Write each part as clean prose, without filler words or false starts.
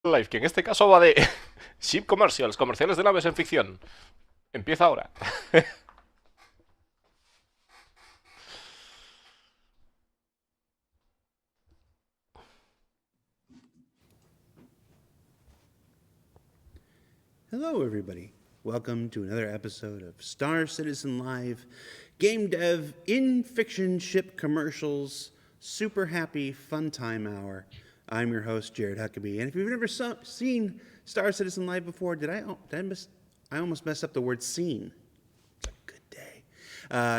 Live, que en este caso va de ship commercials, comerciales de naves en ficción. Empieza ahora. Hello, everybody. Welcome to another episode of Star Citizen Live, Gamedev in fiction ship commercials, super happy fun time hour. I'm your host, Jared Huckabee, and if you've never seen Star Citizen Live before, I almost messed up the word "seen." Good day.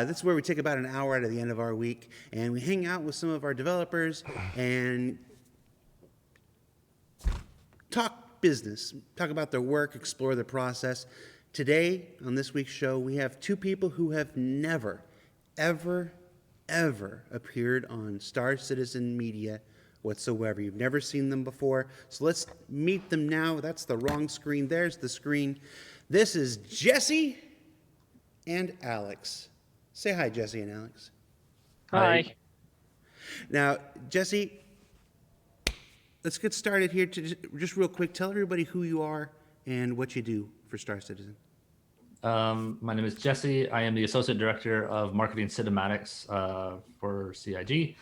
This is where we take about an hour out of the end of our week, and we hang out with some of our developers and talk business, talk about their work, explore the process. Today, on this week's show, we have two people who have never, ever, ever appeared on Star Citizen Media whatsoever. You've never seen them before, so let's meet them now. That's the wrong screen. There's the screen. This is Jesse and Alex. Say hi, Jesse and Alex. Hi. Now, Jesse, let's get started here. Just real quick, tell everybody who you are and what you do for Star Citizen. My name is Jesse. I am the Associate Director of Marketing Cinematics for CIG.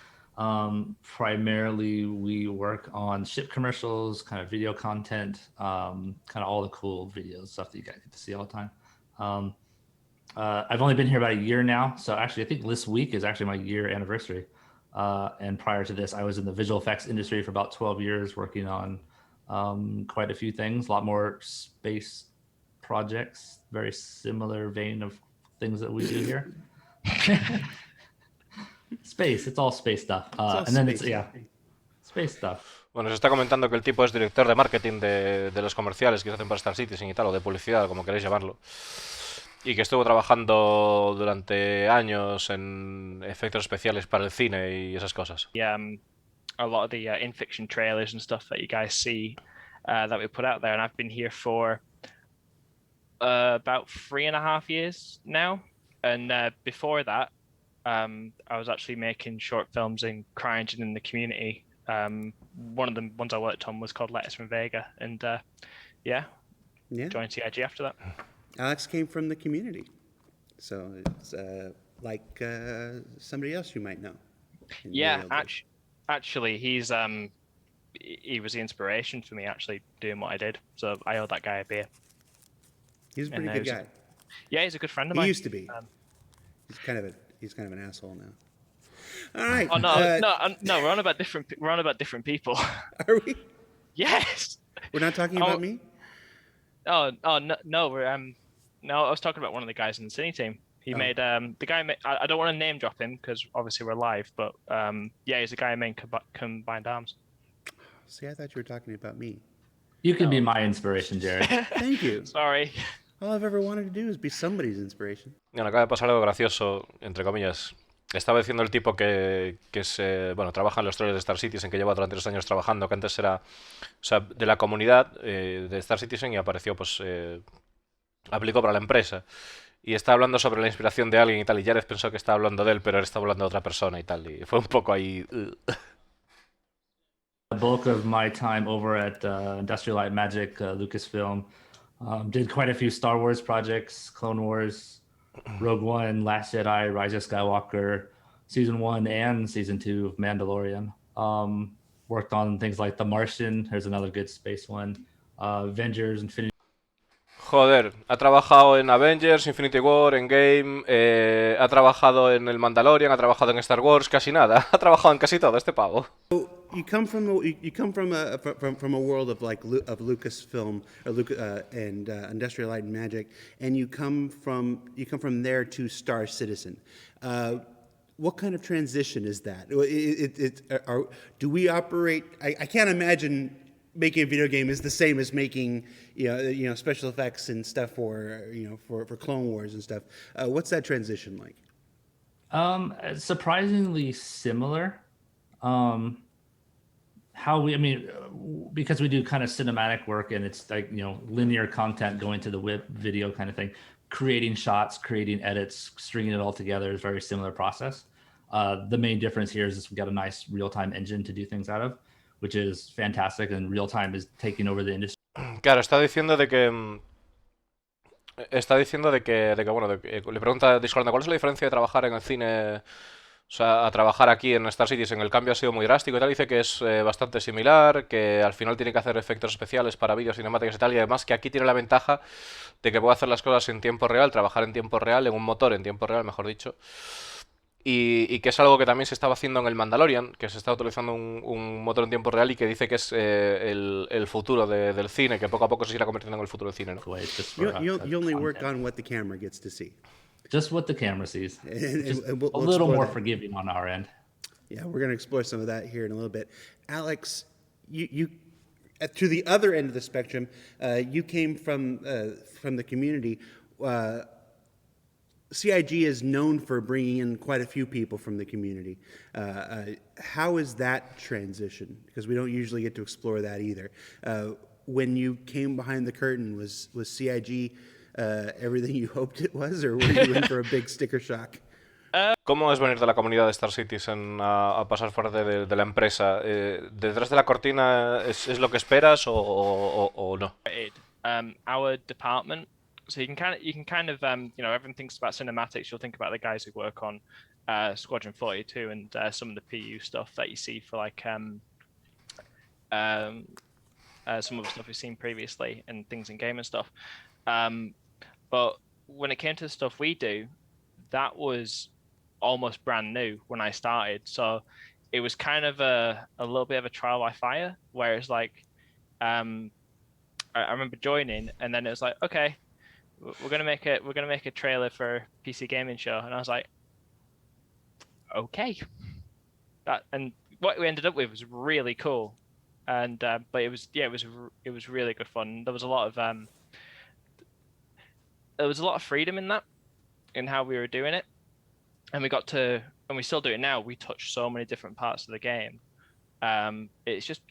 Primarily, we work on ship commercials, kind of video content, kind of all the cool videos, stuff that you guys get to see all the time. I've only been here about a year now, so actually I think this week is actually my year anniversary. And prior to this, I was in the visual effects industry for about 12 years, working on quite a few things, a lot more space projects, very similar vein of things that we do here. Space, it's all space stuff. Space stuff. Bueno, se está comentando que el tipo es director de marketing de los comerciales que se hacen para Star Citizen y tal, o de publicidad, como queréis llamarlo. Y que estuvo trabajando durante años en efectos especiales para el cine y esas cosas. A lot of the in-fiction trailers and stuff that you guys see that we put out there, and I've been here for about 3.5 years now. And before that, I was actually making short films in CryEngine in the community. One of the ones I worked on was called Letters from Vega, and joined CIG after that. Alex came from the community, so it's like somebody else you might know. Yeah, actually, he was the inspiration for me actually doing what I did. So I owe that guy a beer. He's a pretty good guy. Yeah, he's a good friend of mine. He used to be. He's kind of an asshole now. All right. Oh no, we're on about different people. Are we? Yes. We're not talking about me. Oh no, no, I was talking about one of the guys in the Cine team. He made the guy. I don't want to name drop him because obviously we're live, but he's the guy who made Combined Arms. See, I thought you were talking about me. You can be my inspiration, Jared. Thank you. Sorry. All I've ever wanted to do is be somebody's inspiration. Bueno, acaba de pasar algo gracioso, entre comillas. Estaba diciendo el tipo que trabaja en los trailers de Star Citizen, que lleva durante 3 años trabajando, que antes era, de la comunidad de Star Citizen y apareció, aplicó para la empresa. Y está hablando sobre la inspiración de alguien y tal, y Jared pensó que estaba hablando de él, pero él estaba hablando de otra persona y tal, y fue un poco ahí... The bulk of my time over at Industrial Light and Magic, Lucasfilm, did quite a few Star Wars projects, Clone Wars, Rogue One, Last Jedi, Rise of Skywalker, Season 1 and Season 2 of Mandalorian. Worked on things like The Martian, there's another good space one, Avengers, Infinity. Joder, ha trabajado en Avengers, Infinity War, Endgame, ha trabajado en el Mandalorian, ha trabajado en Star Wars, casi nada. Ha trabajado en casi todo este pavo. You come from a world of Lucasfilm and Industrial Light and Magic, and you come from there to Star Citizen. What kind of transition is that? Do we operate? I can't imagine making a video game is the same as making special effects and stuff for Clone Wars and stuff. What's that transition like? Surprisingly similar. Because we do kind of cinematic work and it's like linear content going to the web video kind of thing, creating shots, creating edits, stringing it all together is a very similar process. The main difference here is we've got a nice real-time engine to do things out of. which is fantastic, and real time is taking over the industry. Claro, está diciendo de que bueno, le pregunta a Discord, ¿cuál es la diferencia de trabajar en el cine, o sea, a trabajar aquí en Star Citizen? El cambio ha sido muy drástico y tal. Dice que es bastante similar, que al final tiene que hacer efectos especiales para vídeos cinemáticos y tal, y además que aquí tiene la ventaja de que puede hacer las cosas en tiempo real, trabajar en tiempo real, en un motor en tiempo real, mejor dicho. Y que es algo que también se estaba haciendo en el Mandalorian, que se está utilizando un motor en tiempo real y que dice que es el futuro del cine, que poco a poco se irá convirtiendo en el futuro del cine, ¿no? You only work on what the camera gets to see. Just what the camera sees. And a little more forgiving on our end. Yeah, we're going to explore some of that here in a little bit. Alex, you to the other end of the spectrum, you came from the community. CIG is known for bringing in quite a few people from the community. How is that transition? Because we don't usually get to explore that either. When you came behind the curtain, was CIG everything you hoped it was, or were you in for a big sticker shock? ¿Cómo es venir de la comunidad de Star Citizen a pasar fuera de la empresa? ¿Detrás de la cortina es lo que esperas o no? Our department. So you can kind of you know, everyone thinks about cinematics. You'll think about the guys who work on Squadron 42 and some of the PU stuff that you see for like some of the stuff we've seen previously and things in game and stuff. But when it came to the stuff we do, that was almost brand new when I started. So it was kind of a little bit of a trial by fire, where it's like I remember joining and then it was like, okay, we're gonna make a trailer for PC gaming show, and I was like, okay. And what we ended up with was really cool, and but it was really good fun. There was a lot of freedom in that, in how we were doing it, and we still do it now. We touch so many different parts of the game. It's just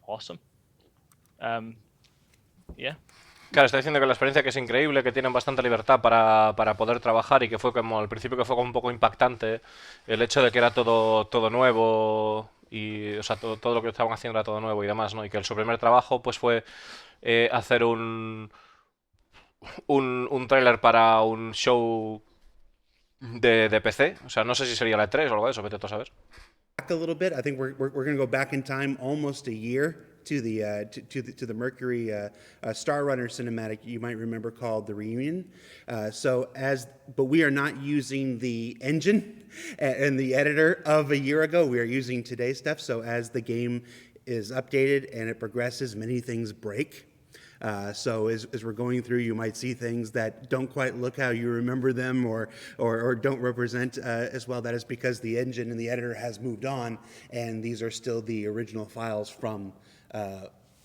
awesome. Yeah. Claro, está diciendo que la experiencia que es increíble, que tienen bastante libertad para poder trabajar y que fue como al principio que fue como un poco impactante el hecho de que era todo nuevo y, o sea, todo lo que estaban haciendo era todo nuevo y demás, ¿no? Y que su primer trabajo pues fue hacer un tráiler para un show de PC, o sea, no sé si sería la E3 o algo de eso, vete tú a saber. Back a little bit. I think we're going to go back in time almost a year to the Mercury Star Runner cinematic you might remember called The Reunion. But we are not using the engine and the editor of a year ago. We are using today's stuff. So as the game is updated and it progresses, many things break. So as we're going through, you might see things that don't quite look how you remember them or don't represent as well. That is because the engine and the editor has moved on, and these are still the original files from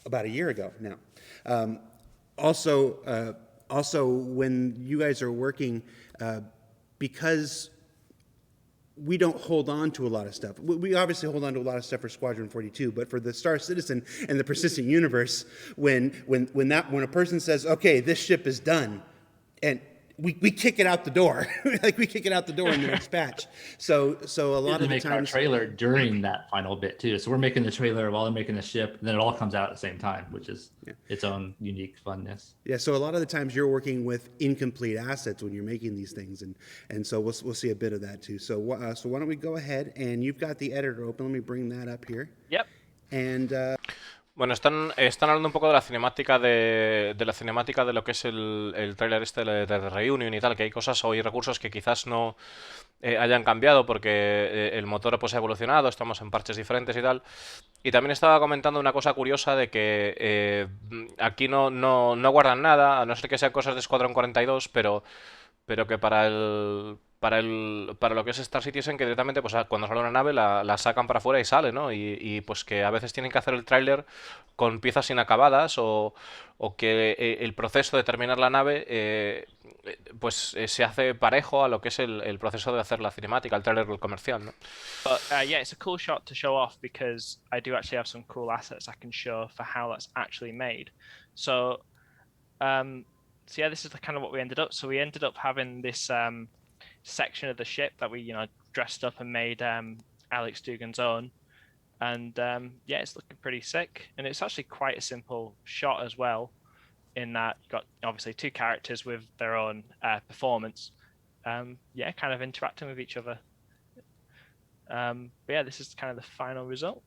about a year ago now. Also, when you guys are working, because we don't hold on to a lot of stuff. We obviously hold on to a lot of stuff for Squadron 42, but for the Star Citizen and the persistent universe, when a person says, "Okay, this ship is done," and we kick it out the door, like we kick it out the door in the next patch. So a lot of the times, our trailer during that final bit too. So we're making the trailer while they're making the ship, and then it all comes out at the same time, which is its own unique funness. Yeah. So a lot of the times you're working with incomplete assets when you're making these things, and so we'll see a bit of that too. So why don't we go ahead, and you've got the editor open. Let me bring that up here. Yep. And bueno, están hablando un poco de la cinemática de lo que es el tráiler este de Reunion y tal, que hay cosas o hay recursos que quizás no hayan cambiado porque el motor pues ha evolucionado, estamos en parches diferentes y tal. Y también estaba comentando una cosa curiosa de que aquí no guardan nada, a no ser que sean cosas de Squadron 42, pero que para lo que es Star Citizen, que directamente pues cuando sale una nave la sacan para afuera y sale, ¿no? Y pues que a veces tienen que hacer el tráiler con piezas inacabadas o que el proceso de terminar la nave pues se hace parejo a lo que es el proceso de hacer la cinemática, el tráiler comercial, ¿no? But yeah, it's a cool shot to show off because I do actually have some cool assets I can show for how that's actually made. So yeah, this is kind of what we ended up. So we ended up having this section of the ship that we, dressed up and made Alex Dugan's own. And yeah, it's looking pretty sick. And it's actually quite a simple shot as well, in that you've got obviously two characters with their own performance. Yeah, kind of interacting with each other. But yeah, this is kind of the final result,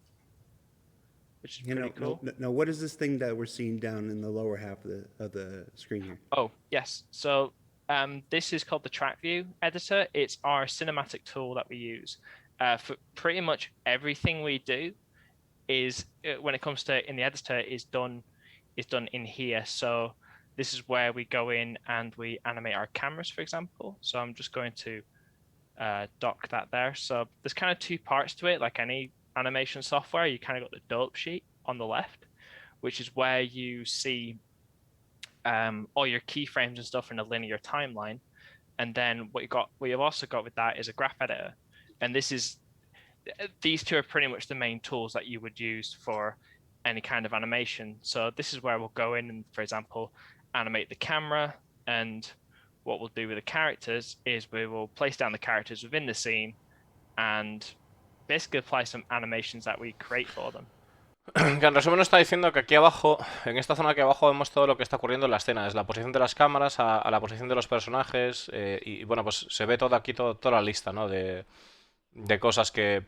which is pretty cool. Now, what is this thing that we're seeing down in the lower half of the screen here? Oh, yes. So this is called the TrackView Editor. It's our cinematic tool that we use for pretty much everything we do. Is when it comes to in the editor is done in here. So this is where we go in and we animate our cameras, for example. So I'm just going to dock that there. So there's kind of two parts to it. Like any animation software, you kind of got the dope sheet on the left, which is where you see all your keyframes and stuff in a linear timeline. And then what you've also got with that is a graph editor. And these two are pretty much the main tools that you would use for any kind of animation. So this is where we'll go in and, for example, animate the camera. And what we'll do with the characters is we will place down the characters within the scene and basically apply some animations that we create for them. Que en resumen nos está diciendo que aquí abajo, en esta zona aquí abajo, vemos todo lo que está ocurriendo en la escena, desde la posición de las cámaras a la posición de los personajes, y bueno, pues se ve todo aquí, toda la lista, ¿no? de cosas que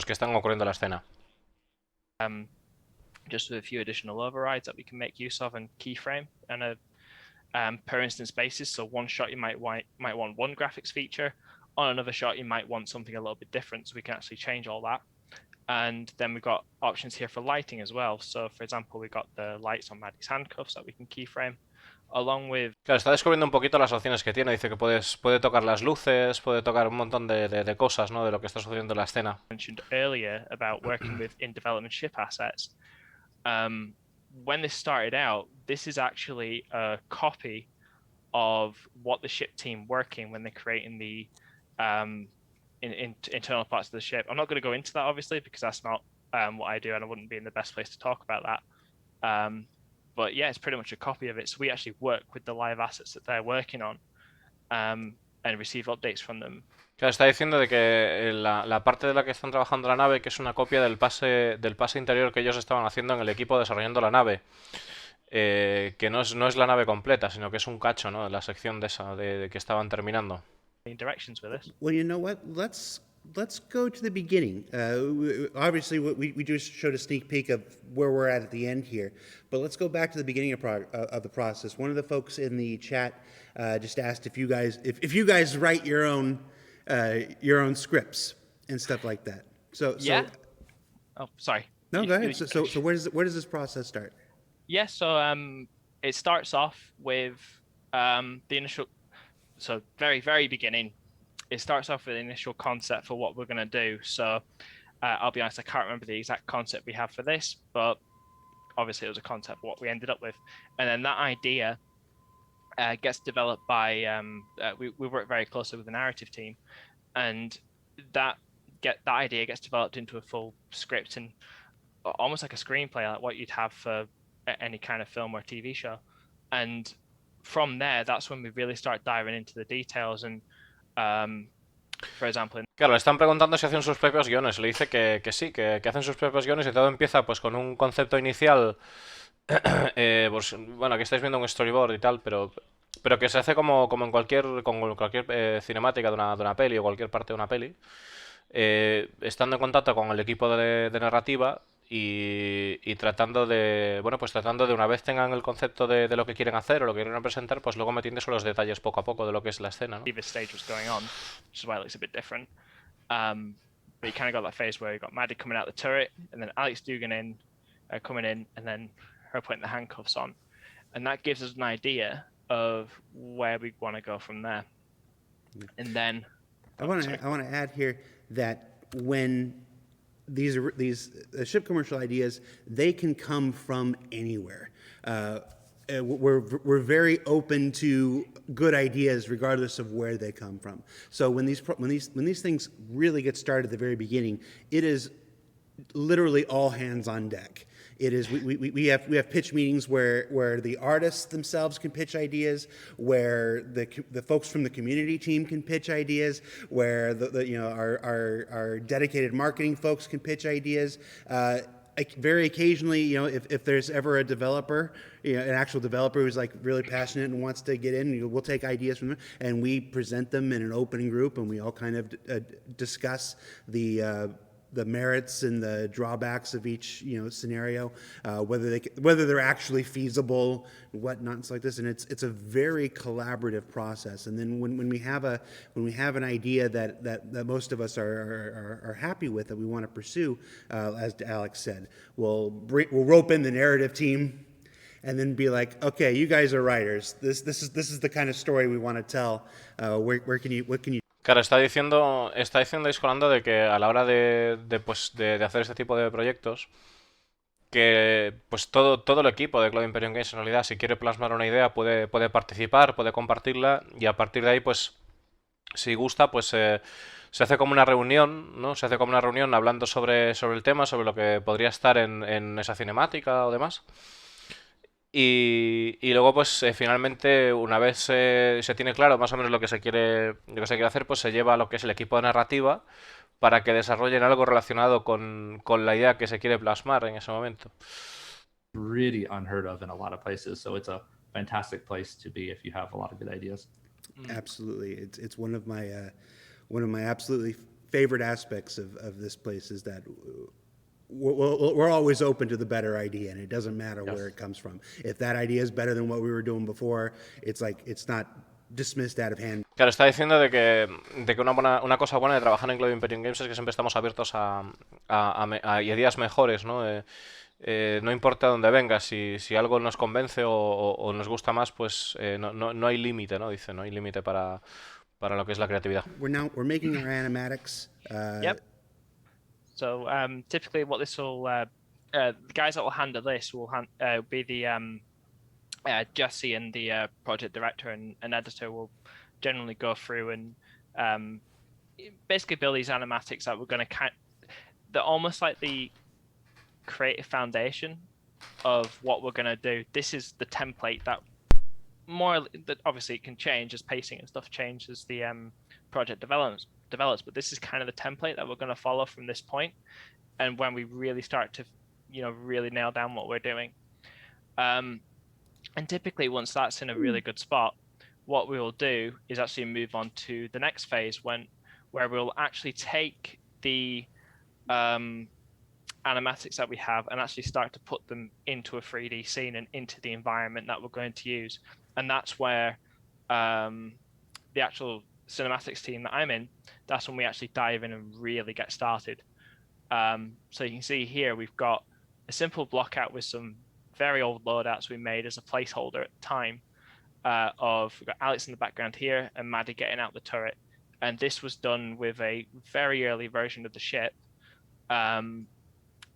están ocurriendo en la escena. Just with a few additional overrides that we can make use of and keyframe on a per instance basis. So one shot you might want one graphics feature, on another shot you might want something a little bit different, so we can actually change all that. And then we've got options here for lighting as well. So for example, we've got the lights on Maddie's handcuffs that we can keyframe, along with... Claro, está descubriendo un poquito las opciones que tiene. Dice que puede tocar las luces, puede tocar un montón de cosas, ¿no? De lo que está sucediendo en la escena. Mentioned earlier about working with in-development ship assets. When this started out, this is actually a copy of what the ship team working when they're creating the internal parts of the ship. I'm not going to go into that, obviously, because that's not what I do, and I wouldn't be in the best place to talk about that. But yeah, it's pretty much a copy of it. So we actually work with the live assets that they're working on and receive updates from them. Claro, está diciendo de que la parte de la que están trabajando la nave, que es una copia del pase interior que ellos estaban haciendo en el equipo desarrollando la nave. Que no es la nave completa, sino que es un cacho, ¿no? La sección de esa de que estaban terminando. Directions with this. Well, you know what? Let's go to the beginning. Obviously, we just showed a sneak peek of where we're at the end here, but let's go back to the beginning of the process. One of the folks in the chat just asked if you guys write your own scripts and stuff like that. So yeah. Oh, sorry. No, go ahead. So where does this process start? Yeah. So it starts off with the initial. So very, very beginning, it starts off with the initial concept for what we're going to do. So I'll be honest, I can't remember the exact concept we have for this, but obviously it was a concept what we ended up with. And then that idea gets developed by, we work very closely with the narrative team, and that idea gets developed into a full script and almost like a screenplay, like what you'd have for any kind of film or TV show. And from there, that's when we really start diving into the details. And for example, claro, le están preguntando si hacen sus propios guiones. Le dice que sí, que hacen sus propios guiones, y todo empieza pues con un concepto inicial. Pues, bueno, aquí estáis viendo un storyboard y tal, pero que se hace como en cualquier cinemática de una peli o cualquier parte de una peli, estando en contacto con el equipo de narrativa. Y tratando de una vez tengan el concepto de lo que quieren hacer o lo que quieren presentar, pues luego metiéndose los detalles poco a poco de lo que es la escena, ¿no? This stage was going on, which is why it looks a bit different. But you kind of got that phase where you got Maddie coming out the turret, and then Alex Dugan coming in, and then her putting the handcuffs on, and that gives us an idea of where we want to go from there. And then I want to add here that when these ship commercial ideas, they can come from anywhere. We're very open to good ideas regardless of where they come from. So when these things really get started at the very beginning, it is literally all hands on deck. It is we have pitch meetings where the artists themselves can pitch ideas, where the folks from the community team can pitch ideas, where our dedicated marketing folks can pitch ideas. Very occasionally, if there's ever a developer, an actual developer who's like really passionate and wants to get in, we'll take ideas from them and we present them in an open group, and we all kind of discuss the merits and the drawbacks of each scenario, whether they're actually feasible, whatnot, and stuff like this. And it's a very collaborative process. And then when we have an idea that most of us are happy with, that we want to pursue, as Alex said, we'll rope in the narrative team, and then be like, okay, you guys are writers. This is the kind of story we want to tell. What can you? Claro, estáis hablando de que a la hora de hacer este tipo de proyectos, que pues todo el equipo de Cloud Imperium Games en realidad, si quiere plasmar una idea, puede participar, puede compartirla, y a partir de ahí, pues, si gusta, pues se hace como una reunión, ¿no? Se hace como una reunión hablando sobre el tema, sobre lo que podría estar en esa cinemática o demás. Y luego, pues finalmente, una vez se tiene claro más o menos lo que se quiere hacer, pues se lleva a lo que es el equipo de narrativa para que desarrollen algo relacionado con la idea que se quiere plasmar en ese momento. Really unheard of in a lot of places, so it's a fantastic place to be if you have a lot of good ideas. Absolutely, it's one of my absolutely favorite aspects of this place is that we're always open to the better idea, and it doesn't matter where it comes from. If that idea is better than what we were doing before, it's not dismissed out of hand. Claro, está diciendo de que una cosa buena de trabajar en Cloud Imperium Games es que siempre estamos abiertos a ideas mejores, ¿no? No importa dónde venga, si algo nos convence o nos gusta más, pues no hay límite, ¿no? Dice, no hay límite para lo que es la creatividad. We're making our animatics. Yep. So typically, what this will the guys that will handle this will be the Jesse, and the project director and editor will generally go through and basically build these animatics that we're going to they're almost like the creative foundation of what we're going to do. This is the template that obviously it can change as pacing and stuff changes, the project develops, but this is kind of the template that we're going to follow from this point, and when we really start to really nail down what we're doing, and typically once that's in a really good spot, what we will do is actually move on to the next phase where we'll actually take the animatics that we have and actually start to put them into a 3D scene and into the environment that we're going to use. And that's where the actual cinematics team that I'm in, that's when we actually dive in and really get started. So you can see here we've got a simple blockout with some very old loadouts we made as a placeholder at the time, we've got Alex in the background here and Maddie getting out the turret. And this was done with a very early version of the ship,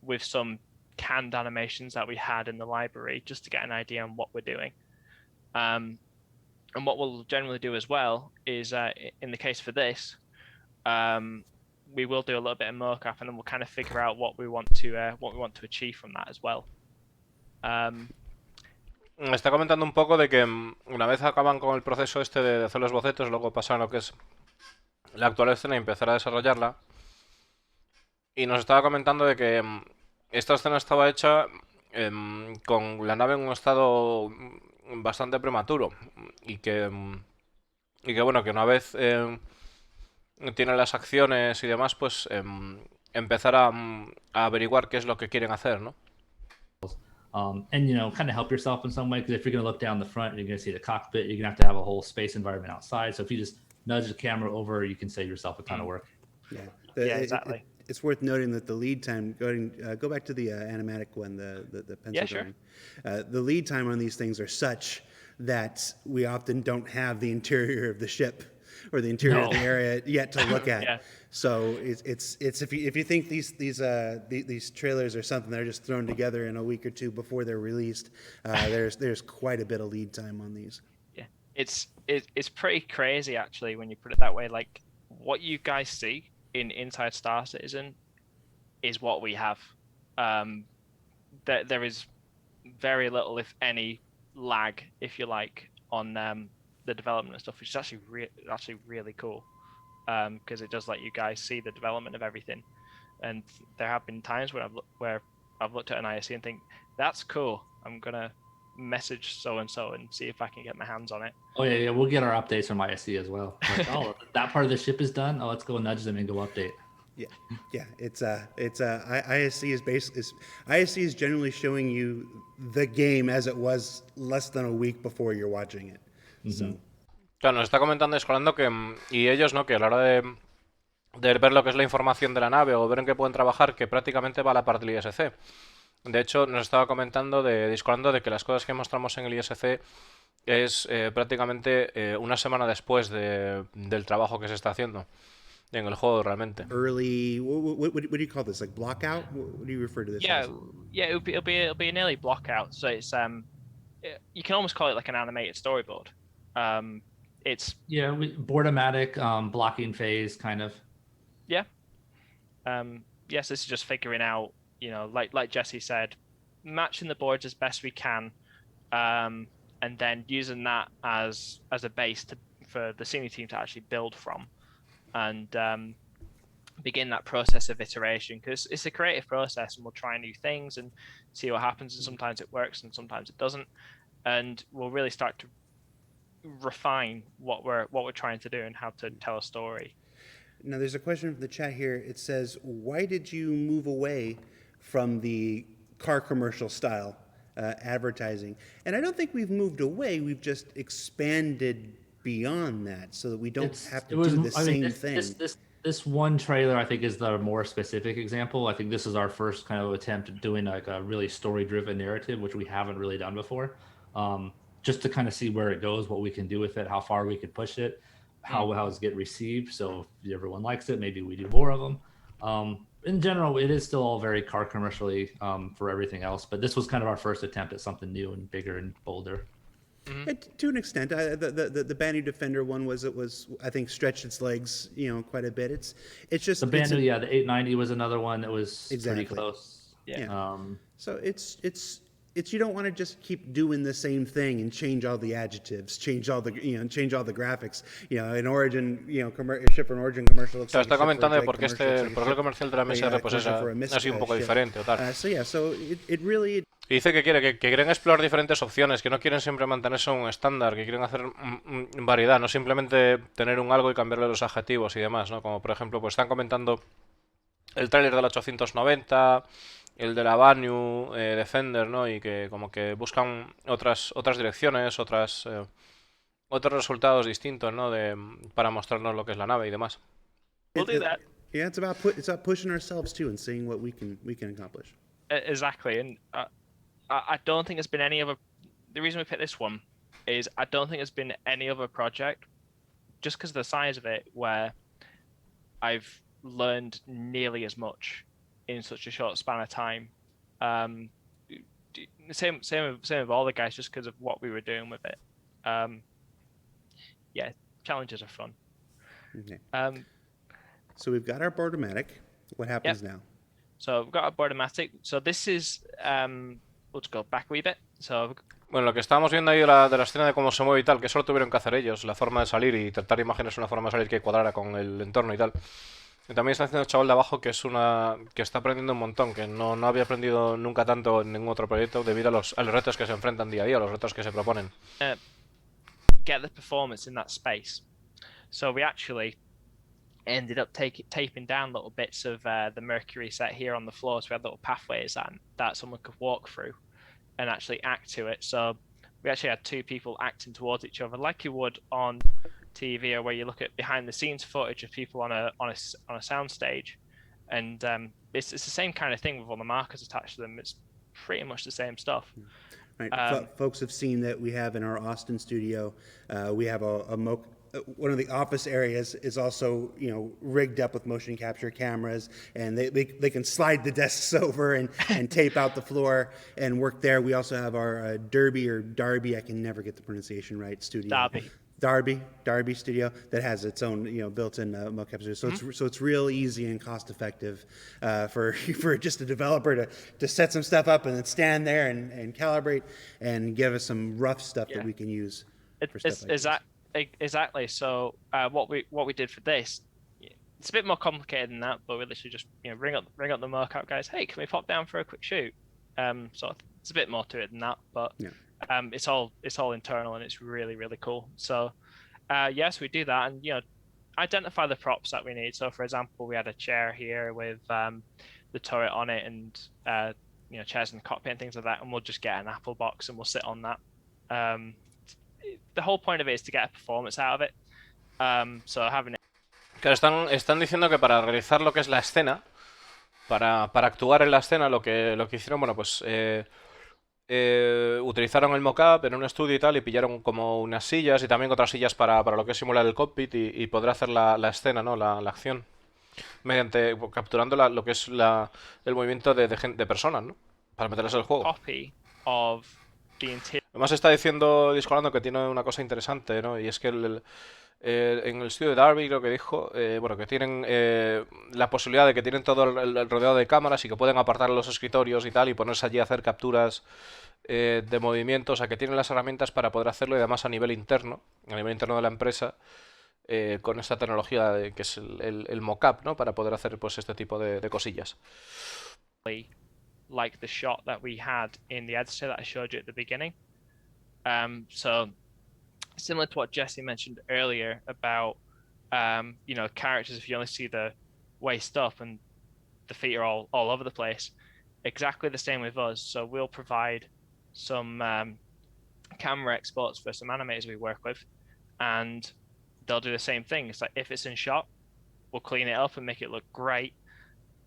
with some canned animations that we had in the library just to get an idea on what we're doing. And what we'll generally do as well is, in the case for this, we will do a little bit of mocap, and then we'll kind of figure out what we want to achieve from that as well. Me está comentando un poco de que una vez acaban con el proceso este de hacer los bocetos, luego pasan a lo que es la actual escena y empezar a desarrollarla. Y nos estaba comentando de que esta escena estaba hecha con la nave en un estado bastante prematuro y que bueno, que una vez tienen las acciones y demás, pues empezar a averiguar qué es lo que quieren hacer, ¿no? And kind of help yourself in some way, because if you're going to look down the front, you're going to see the cockpit. You're going to have a whole space environment outside. So if you just nudge the camera over, you can save yourself a ton of work. Yeah, exactly. It's worth noting that the lead time, go back to the animatic one, the pencil drawing. The lead time on these things are such that we often don't have the interior of the ship or the interior of the area yet to look at. Yeah. So it's if you think these trailers are something that are just thrown together in a week or two before they're released, there's quite a bit of lead time on these. Yeah, it's pretty crazy actually when you put it that way. Like what you guys see in Inside Star Citizen is what we have. there is very little, if any, lag, if you like, on the development and stuff, which is actually really cool, because it does let you guys see the development of everything. And there have been times where I've looked at an ISE and think, that's cool, I'm gonna message so and see if I can get my hands on it. Oh yeah, we'll get our updates from ISE as well. Like, oh, that part of the ship is done. Oh, let's go nudge them and go update. Yeah. ISE is generally showing you the game as it was less than a week before you're watching it. So. Claro, nos está comentando Escolando que y ellos, ¿no? Que a la hora de ver lo que es la información de la nave o ver en qué pueden trabajar, que prácticamente va a la parte del ISC. De hecho, nos estaba comentando Escolando de que las cosas que mostramos en el ISC es prácticamente una semana después del trabajo que se está haciendo en el juego realmente. Early, what do you call this? Like blockout? What do you refer to this as? Yeah, it'll be an early blockout. So it's you can almost call it like an animated storyboard. It's boardomatic blocking phase kind of. Yeah. Yes, this is just figuring out, like Jesse said, matching the boards as best we can, and then using that as a base for the senior team to actually build from, and begin that process of iteration, because it's a creative process, and we'll try new things and see what happens, and sometimes it works and sometimes it doesn't, and we'll really start to refine what we're trying to do and how to tell a story. Now, there's a question from the chat here. It says, why did you move away from the car commercial style advertising? And I don't think we've moved away. We've just expanded beyond that so that we don't have to do the same thing. This one trailer, I think, is the more specific example. I think this is our first kind of attempt at doing like a really story-driven narrative, which we haven't really done before. Just to kind of see where it goes, what we can do with it, how far we could push it, how it's get received. So if everyone likes it, maybe we do more of them. In general, it is still all very car commercially for everything else, but this was kind of our first attempt at something new and bigger and bolder. To an extent, the Banu Defender one was I think stretched its legs quite a bit. It's just the Banu, the 890 was another one that was exactly pretty close. Yeah. So it's you don't want to just keep doing the same thing and change all the adjectives, change all the graphics. An Origin, ship and Origin commercial. Claro, está comentando por qué el comercial de la MSR pues ha sido un poco diferente o tal. So it really. Y dice que quieren explorar diferentes opciones, que no quieren siempre mantenerse un estándar, que quieren hacer variedad, no simplemente tener un algo y cambiarle los adjetivos y demás, ¿no? Como por ejemplo, pues están comentando el tráiler del 890, el de la Banu Defender, ¿no? Y que como que buscan otras direcciones, otros resultados distintos, ¿no? Para mostrarnos lo que es la nave y demás. We'll do that. Yeah, it's about pushing ourselves too and seeing what we can accomplish. Exactly, and I don't think there's been any other. The reason we picked this one is I don't think there's been any other project, just because of the size of it, where I've learned nearly as much in such a short span of time. Same with all the guys, just because of what we were doing with it. Challenges are fun. Okay. So we've got our Boardomatic. What happens now? So we've got our Boardomatic. So this is let's go back a wee bit. So bueno, lo que estábamos viendo ahí de la escena de cómo se mueve y tal, que solo tuvieron que hacer ellos, la forma de salir y tratar imágenes una forma de salir que cuadrara con el entorno y tal. Y también está haciendo el chaval de abajo que está aprendiendo un montón, que no había aprendido nunca tanto en ningún otro proyecto debido a los retos que se enfrentan día a día, a los retos que se proponen. Get the performance in that space. So we actually ended up taping down little bits of the Mercury set here on the floor, so we had little pathways that someone could walk through and actually act to it. So we actually had two people acting towards each other like you would on TV, or where you look at behind the scenes footage of people on a sound stage, and it's the same kind of thing with all the markers attached to them. It's pretty much the same stuff. Right. Folks have seen that we have in our Austin studio, we have one of the office areas is also rigged up with motion capture cameras, and they can slide the desks over and tape out the floor and work there. We also have our Derby or Darby, I can never get the pronunciation right, studio. Darby Studio that has its own built-in mocap studio. So it's real easy and cost-effective for just a developer to set some stuff up and then stand there and calibrate and give us some rough stuff that we can use for stuff like this. Exactly. So what we did for this, it's a bit more complicated than that, but we literally just ring up the mocap guys. Hey, can we pop down for a quick shoot? So it's a bit more to it than that, but it's all internal and it's really, really cool. So yes, we do that and identify the props that we need. So for example, we had a chair here with the turret on it and chairs in the cockpit and things like that, and we'll just get an Apple box and we'll sit on that. The whole point of it is to get a performance out of it. So having it. Claro, están diciendo que para realizar lo que es la escena, para actuar en la escena, lo que hicieron, bueno, pues utilizaron el mockup en un estudio y tal, y pillaron como unas sillas y también otras sillas para lo que es simular el cockpit y poder hacer la escena, ¿no? La acción, mediante capturando lo que es el movimiento de personas, ¿no? Para meterlas en el juego. Además está diciendo Discolando que tiene una cosa interesante, ¿no? Y es que en el estudio de Darby creo que dijo, bueno, que tienen la posibilidad de que tienen todo el rodeado de cámaras y que pueden apartar los escritorios y tal y ponerse allí a hacer capturas de movimientos, o sea que tienen las herramientas para poder hacerlo y además a nivel interno de la empresa, con esta tecnología que es el mockup, ¿no? Para poder hacer pues este tipo de cosillas. Like the shot that we had in the editor that I showed you at the beginning. So similar to what Jesse mentioned earlier about characters, if you only see the waist up and the feet are all over the place, exactly the same with us. So we'll provide some camera exports for some animators we work with, and they'll do the same thing. It's like if it's in shot, we'll clean it up and make it look great,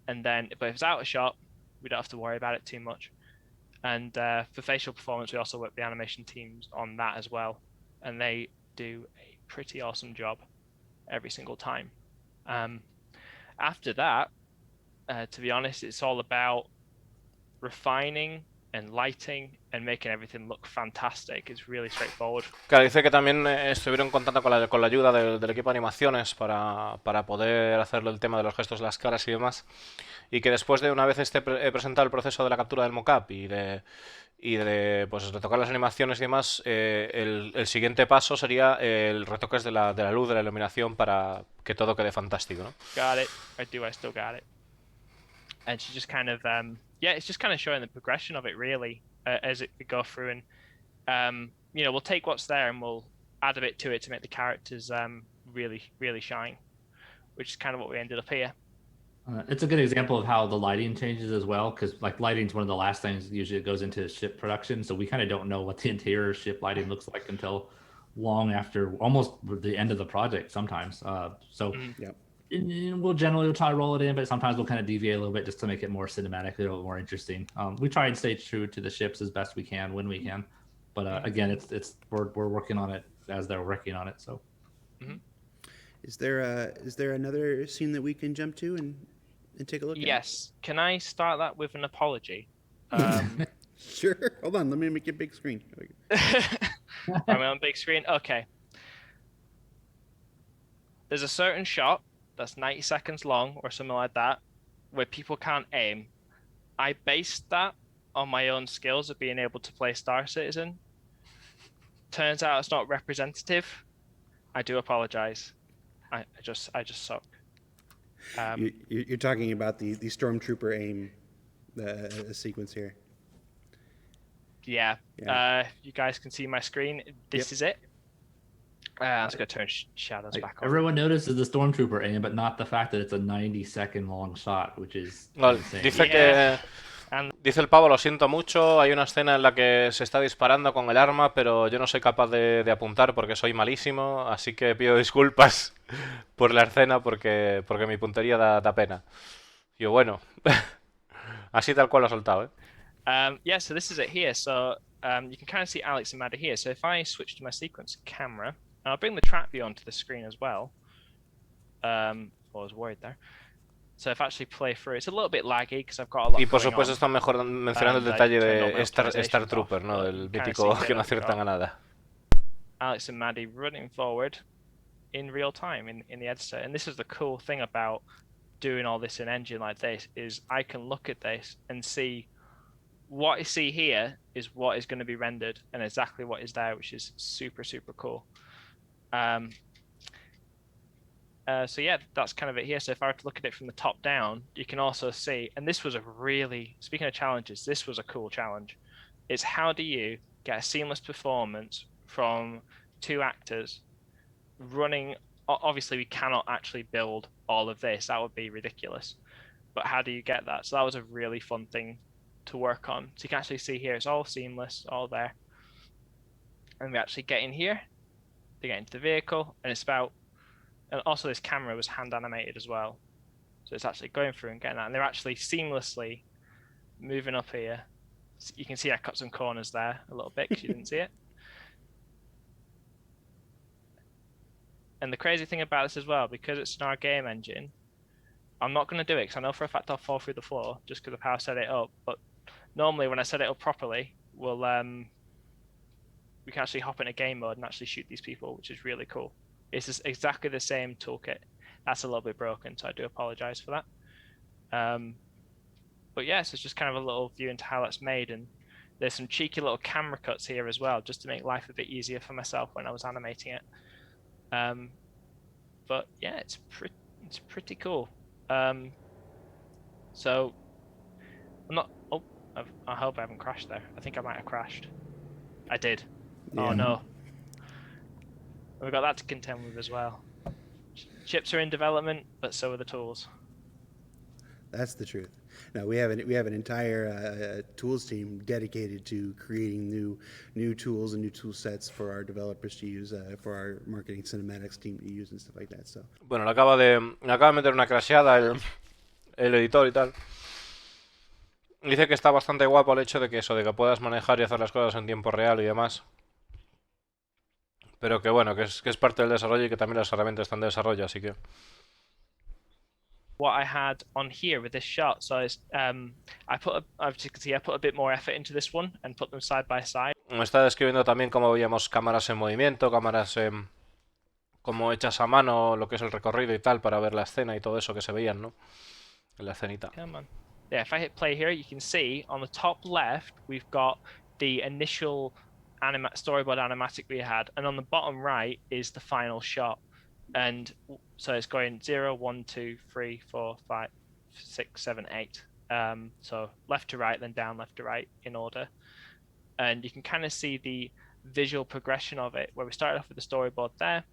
and then but if it's out of shot, we don't have to worry about it too much. And for facial performance, we also work with the animation teams on that as well, and they do a pretty awesome job every single time. After that, to be honest, it's all about refining and lighting and making everything look fantastic. It's really straightforward. Claro, dice que también estuvieron contando con la ayuda del equipo de animaciones para poder hacerlo el tema de los gestos, las caras y demás, y que después de una vez presentado el proceso de la captura del mockup y de pues retocar las animaciones y demás, el siguiente paso sería el retoques de la luz, de la iluminación, para que todo quede fantástico, ¿no? Got it. I still got it. And she just kind of it's just kind of showing the progression of it really as we go through, and we'll take what's there and we'll add a bit to it to make the characters really, really shine, which is kind of what we ended up here. It's a good example of how the lighting changes as well, because like lighting is one of the last things usually that goes into ship production, so we kind of don't know what the interior ship lighting looks like until long after almost the end of the project sometimes. We'll generally try to roll it in, but sometimes we'll kind of deviate a little bit just to make it more cinematic, a little more interesting. We try and stay true to the ships as best we can when we can, but again, we're working on it as they're working on it. So, is there another scene that we can jump to and take a look at? Yes. Can I start that with an apology? Sure. Hold on. Let me make it big screen. Am I on big screen? Okay. There's a certain shot that's 90 seconds long or something like that where people can't aim. I based that on my own skills of being able to play Star Citizen. Turns out it's not representative. I do apologize. I just suck. You're talking about the Stormtrooper Aim sequence here. Yeah. You guys can see my screen. This is it. I'm just going to turn shadows back on. Everyone notices the Stormtrooper Aim, but not the fact that it's a 90-second long shot, which is insane. Dice el pavo, lo siento mucho, hay una escena en la que se está disparando con el arma, pero yo no soy capaz de apuntar porque soy malísimo, así que pido disculpas por la escena porque mi puntería da pena. Y yo, bueno, así tal cual lo he soltado, So this is it here. So you can kind of see Alex and Maddie here. So if I switch to my sequence camera, and I'll bring the track view onto the screen as well. I was worried there. So if I actually play through, it's a little bit laggy because I've got a lot Y por supuesto están mencionando el detalle de Star Trooper, ¿no? El mítico que no aciertan a nada. Alex and Maddie running forward in real time in the editor. And this is the cool thing about doing all this in engine like this, is I can look at this and see what I see here is what is going to be rendered and exactly what is there, which is super, super cool. So yeah, that's kind of it here. So if I were to look at it from the top down, you can also see, and this was a really, speaking of challenges, this was a cool challenge. It's how do you get a seamless performance from two actors running? Obviously, we cannot actually build all of this. That would be ridiculous. But how do you get that? So that was a really fun thing to work on. So you can actually see here, it's all seamless, all there. And we actually get in here, they get into the vehicle, and it's about, and also this camera was hand animated as well. So it's actually going through and getting that. And they're actually seamlessly moving up here. So you can see I cut some corners there a little bit because you didn't see it. And the crazy thing about this as well, because it's in our game engine, I'm not going to do it because I know for a fact I'll fall through the floor just because of how I set it up. But normally when I set it up properly, we can actually hop into game mode and actually shoot these people, which is really cool. It's just exactly the same toolkit. That's a little bit broken, so I do apologize for that. But yes, it's just kind of a little view into how that's made, and there's some cheeky little camera cuts here as well, just to make life a bit easier for myself when I was animating it. But yeah, it's pretty cool. So I'm not. Oh, I hope I haven't crashed there. I think I might have crashed. I did. Yeah. Oh no. We've got that to contend with as well. Chips are in development, but so are the tools. That's the truth. No, we have an entire tools team dedicated to creating new tools and new tool sets for our developers to use, for our marketing cinematics team to use and stuff like that. So. Bueno, le acaba de meter una crasheada el editor y tal. Dice que está bastante guapo el hecho de que eso, de que puedas manejar y hacer las cosas en tiempo real y demás. Pero que bueno, que es parte del desarrollo y que también las herramientas están de desarrollo, así que... What I had on here with this shot, so it's, as you can see, I put a bit more effort into this one and put them side by side. Me está describiendo también cómo veíamos cámaras en movimiento, cámaras como hechas a mano, lo que es el recorrido y tal, para ver la escena y todo eso que se veían, ¿no? En la escenita. Come on. Yeah, if I hit play here, you can see on the top left, we've got the initial storyboard animatic we had, and on the bottom right is the final shot. And so it's going 0, 1, 2, 3, 4, 5, 6, 7, 8. So left to right, then down, left to right in order. And you can kind of see the visual progression of it, where we started off with the storyboard there,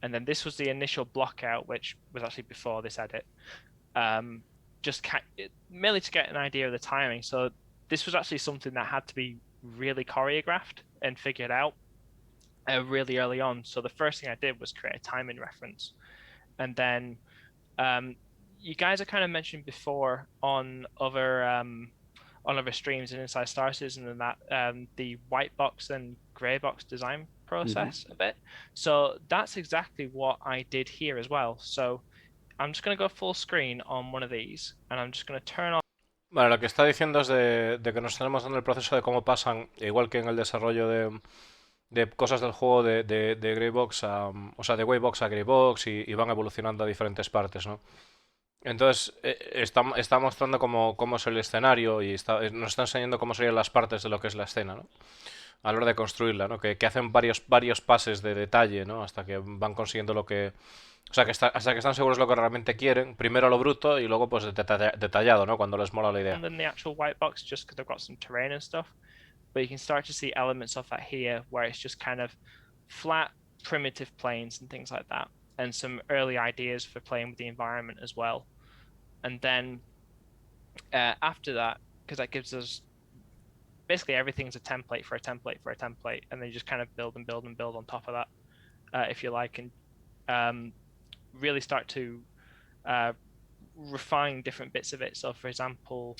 and then this was the initial blockout, which was actually before this edit. Merely to get an idea of the timing. So this was actually something that had to be really choreographed and figured out really early on. So the first thing I did was create a timing reference, and then you guys have kind of mentioned before on other streams and Inside Star Citizen and that the white box and gray box design process a bit. So that's exactly what I did here as well. So I'm just going to go full screen on one of these, and I'm just going to turn on. Vale, lo que está diciendo es de que nos tenemos dando el proceso de cómo pasan, igual que en el desarrollo de cosas del juego de Greybox o sea, de Waybox a Greybox y van evolucionando a diferentes partes, ¿no? Entonces está mostrando cómo es el escenario y nos está enseñando cómo serían las partes de lo que es la escena, ¿no? A la hora de construirla, ¿no? Que hacen varios pases de detalle, ¿no? Hasta que van consiguiendo lo que... O sea, hasta que están seguros de lo que realmente quieren. Primero lo bruto y luego pues detallado, ¿no? Cuando les mola la idea. And then the actual white box, just because I've got some terrain and stuff. But you can start to see elements of that here, where it's just kind of flat, primitive planes and things like that, and some early ideas for playing with the environment as well. And then after that, because that gives us basically everything's a template for a template for a template, and then you just kind of build and build and build on top of that, if you like, and really start to refine different bits of it. So, for example,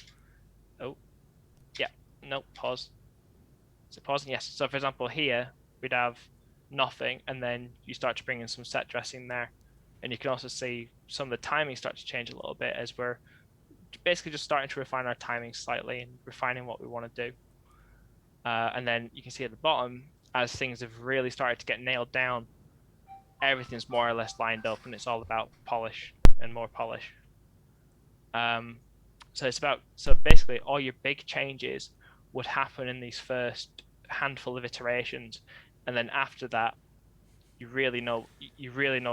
pause. Is it pausing? Yes. So, for example, here we'd have nothing, and then you start to bring in some set dressing there, and you can also see some of the timing start to change a little bit as we're basically just starting to refine our timing slightly and refining what we want to do. And then you can see at the bottom, as things have really started to get nailed down, everything's more or less lined up, and it's all about polish and more polish. So basically all your big changes would happen in these first handful of iterations, and then after that you really know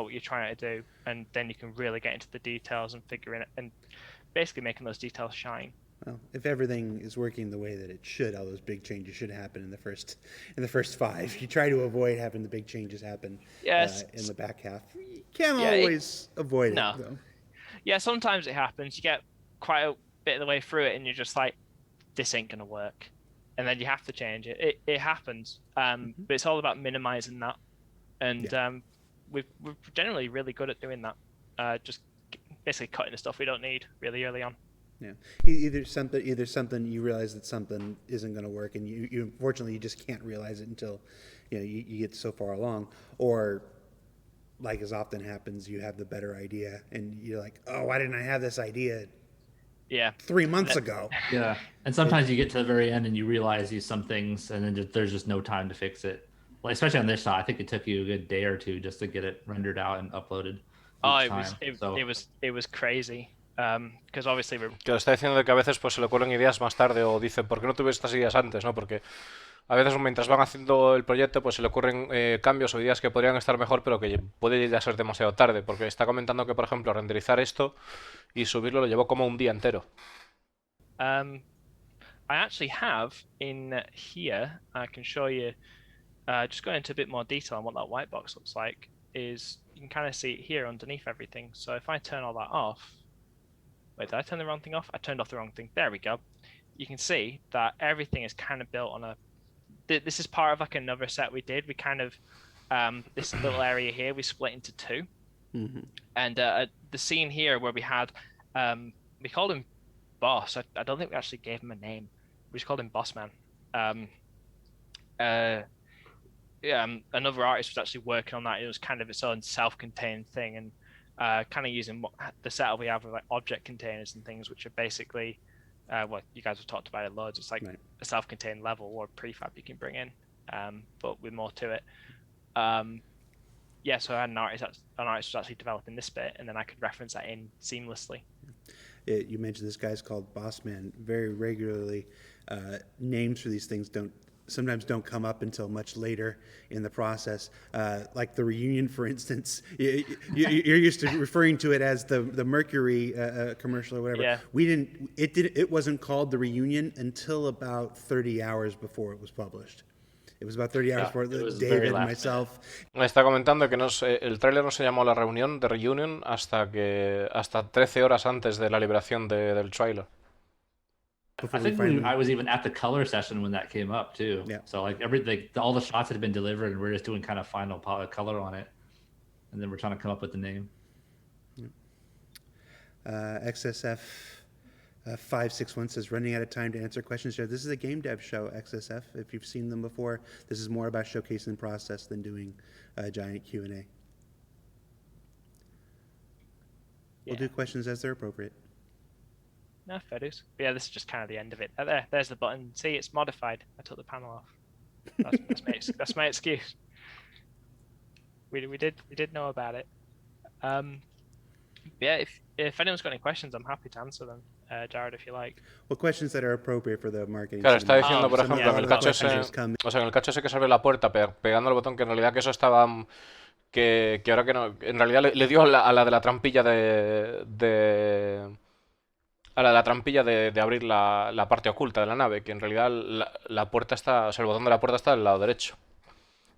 what you're trying to do, and then you can really get into the details and figuring it and basically making those details shine. Well, if everything is working the way that it should, all those big changes should happen in the first 5. You try to avoid having the big changes happen in the back half. You can't always avoid it, though. Yeah, sometimes it happens. You get quite a bit of the way through it, and you're just like, this ain't gonna work, and then you have to change it. It happens, but it's all about minimizing that, and we're generally really good at doing that. Just basically cutting the stuff we don't need really early on. Yeah, either something you realize that something isn't going to work, and you unfortunately you just can't realize it until you get so far along, or like as often happens, you have the better idea, and you're like, oh, why didn't I have this idea? 3 months ago. Yeah, and sometimes you get to the very end and you realize some things, and then there's just no time to fix it. Like, especially on this shot, I think it took you a good day or two just to get it rendered out and uploaded. It was crazy. Because obviously que lo está diciendo de que a veces pues se le ocurren ideas más tarde, o dice, ¿por qué no tuve estas ideas antes? ¿No? Porque a veces mientras van haciendo el proyecto pues se le ocurren cambios o ideas que podrían estar mejor, pero que puede ya ser demasiado tarde, porque está comentando que, por ejemplo, renderizar esto y subirlo lo llevó como un día entero. I actually have in here, I can show you, just going into a bit more detail on what that white box looks like, is you can kind of see it here underneath everything. So if I turn all that off, wait, did I turn the wrong thing off? I turned off the wrong thing. There we go. You can see that everything is kind of built on a... This is part of like another set we did. We kind of... this little area here, we split into 2. Mm-hmm. And the scene here where we had... we called him Boss. I don't think we actually gave him a name. We just called him Boss Man. Another artist was actually working on that. It was kind of its own self-contained thing, and kind of using the setup we have with like object containers and things, which are basically you guys have talked about it loads. It's like a self-contained level or prefab you can bring in, but with more to it. So I had an artist was actually developing this bit, and then I could reference that in seamlessly. You mentioned this guy's called Bossman. Very regularly, names for these things sometimes don't come up until much later in the process. Like the reunion, for instance, you're used to referring to it as the Mercury commercial or whatever. Yeah. It wasn't called the reunion until about 30 hours before it was published. It was about 30 hours before David and myself. Está comentando que el tráiler no se llamó La Reunión, The Reunion, hasta 13 horas antes de la liberación del tráiler. I think I was even at the color session when that came up too. Yeah. So like all the shots had been delivered, and we're just doing kind of final color on it, and then we're trying to come up with the name. XSF 561 says, running out of time to answer questions here. This is a game dev show, XSF. If you've seen them before, this is more about showcasing the process than doing a giant Q&A. We'll do questions as they're appropriate. No, fair dues. But yeah, this is just kind of the end of it. There's the button. See, it's modified. I took the panel off. That's my excuse. We did know about it. Yeah, if anyone's got any questions, I'm happy to answer them. Jared, if you like. Well, questions that are appropriate for the marketing. Claro, está diciendo, por ejemplo, en el cacho ese, en el cacho ese que se abre la puerta pegando el botón, que en realidad que eso estaba, que ahora que no, en realidad le dio a la de la trampilla a la trampilla de abrir la parte oculta de la nave, que en realidad la puerta está, o sea, el botón de la puerta está del lado derecho.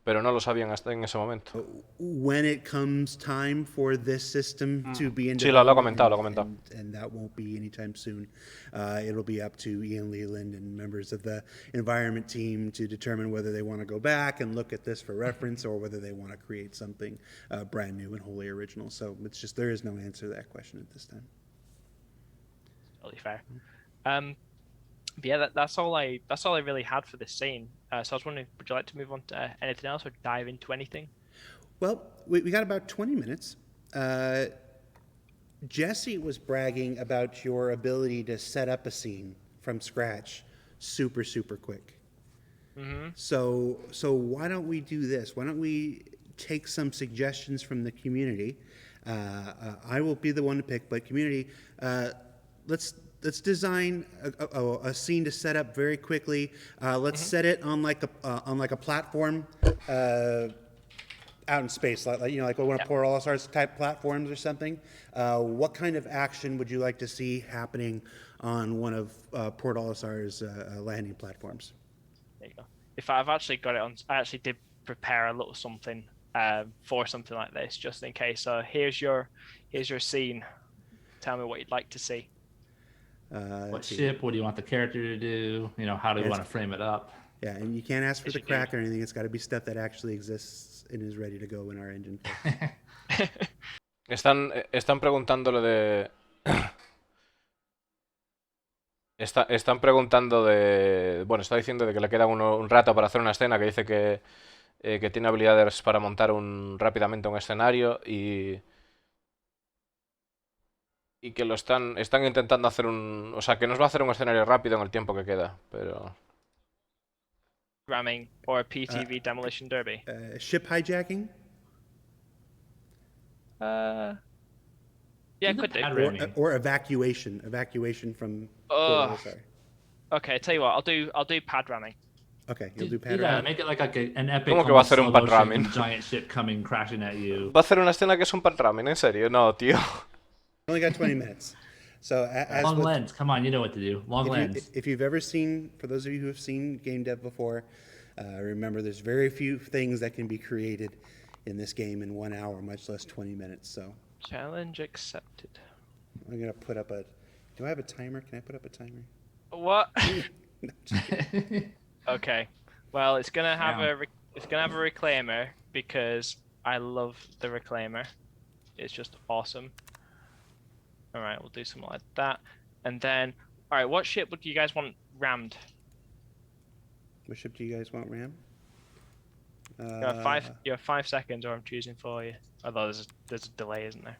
Pero no lo sabían hasta en ese momento. When it comes time for this system to be in sí, lo ha comentado. And that won't be anytime soon. It'll be up to Ian Leland and members of the environment team to determine whether they want to go back and look at this for reference or whether they want to create something brand new and wholly original. So it's just, there is no answer to that question at this time. Totally fair. But yeah, that's all I really had for this scene. So I was wondering, would you like to move on to anything else or dive into anything? Well, we got about 20 minutes. Jesse was bragging about your ability to set up a scene from scratch super, super quick. Mm-hmm. So why don't we do this? Why don't we take some suggestions from the community? I will be the one to pick, but community, let's design a scene to set up very quickly. Let's set it on like a platform out in space, like one of Port All-Stars type platforms or something. What kind of action would you like to see happening on one of Port All-Stars landing platforms? There you go. If I've actually got it on, I actually did prepare a little something for something like this, just in case. So here's your scene. Tell me what you'd like to see. What ship? What do you want the character to do? How do you want to frame it up? Yeah, and you can't ask for the crack or anything. It's got to be stuff that actually exists and is ready to go in our engine. Están preguntándole de... Están preguntando de... Bueno, está diciendo de que le queda un rato para hacer una escena, que dice que tiene habilidades para montar rápidamente un escenario y que lo están intentando hacer o sea, que nos va a hacer un escenario rápido en el tiempo que queda, pero... Ramming or a PTV demolition derby. Ship hijacking? Yeah, could do. Or evacuation from... Okay, I tell you what, I'll do pad ramming. Okay, you'll do pad ramming. ramming. Make it like an epic. ¿Cómo que va a hacer un pad ramming? Giant ship coming crashing at you. ¿Va a hacer una escena que es un pad ramming? ¿En serio? No, tío. Only got 20 minutes. So long lens. Come on, you know what to do. Long lens. If you've ever seen, for those of you who have seen Gamedev before, remember there's very few things that can be created in this game in 1 hour, much less 20 minutes. So challenge accepted. I'm gonna put up do I have a timer? Can I put up a timer? What? No, okay. Well, it's gonna have a reclaimer because I love the reclaimer. It's just awesome. All right, we'll do something like that, and then, all right, what ship would you guys want rammed? What ship do you guys want rammed? You have 5 seconds, or I'm choosing for you. Although there's a delay, isn't there?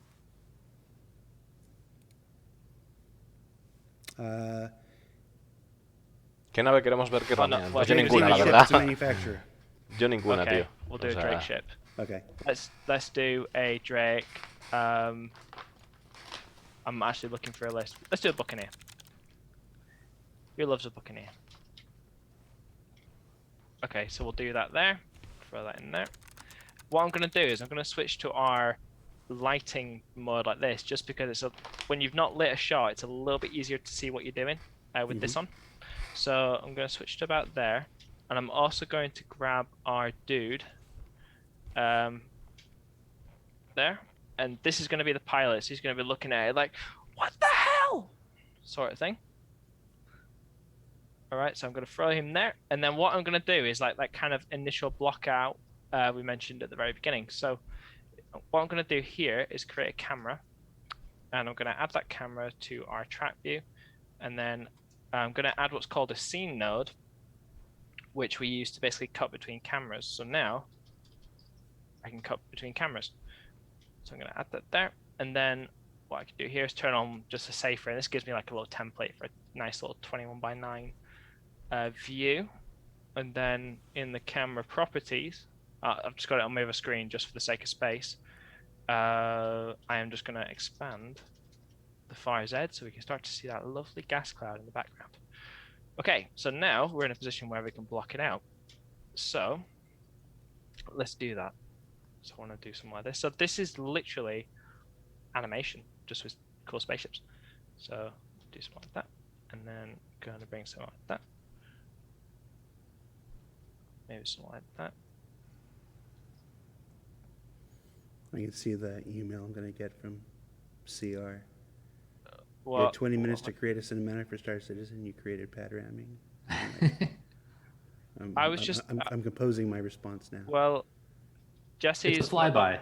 ¿Qué nave queremos ver que ramean? Well, yo ninguna, la verdad. Yo ninguna, okay, tío. We'll do a Drake ship. Okay. Let's do a Drake. I'm actually looking for a list. Let's do a Buccaneer. Who loves a Buccaneer? Okay, so we'll do that there. Throw that in there. What I'm going to do is I'm going to switch to our lighting mode like this, just because when you've not lit a shot, it's a little bit easier to see what you're doing with this on. So I'm going to switch to about there, and I'm also going to grab our dude there. And this is going to be the pilot, so he's going to be looking at it like, what the hell? Sort of thing. Alright, so I'm going to throw him there. And then what I'm going to do is like that kind of initial blockout we mentioned at the very beginning. So what I'm going to do here is create a camera. And I'm going to add that camera to our track view. And then I'm going to add what's called a scene node, which we use to basically cut between cameras. So now I can cut between cameras. So I'm going to add that there, and then what I can do here is turn on just a safe frame. This gives me like a little template for a nice little 21:9 view. And then in the camera properties, I've just got it on my other screen just for the sake of space. I am just going to expand the far Z so we can start to see that lovely gas cloud in the background. Okay, so now we're in a position where we can block it out. So let's do that. So I want to do something like this. So this is literally animation, just with cool spaceships. So do something like that, and then going to bring something like that. Maybe something like that. I can see the email I'm going to get from CR. Well, you had 20 minutes to create a cinematic for Star Citizen. You created pad ramming. I'm composing my response now. Well, Jesse's it's a flyby.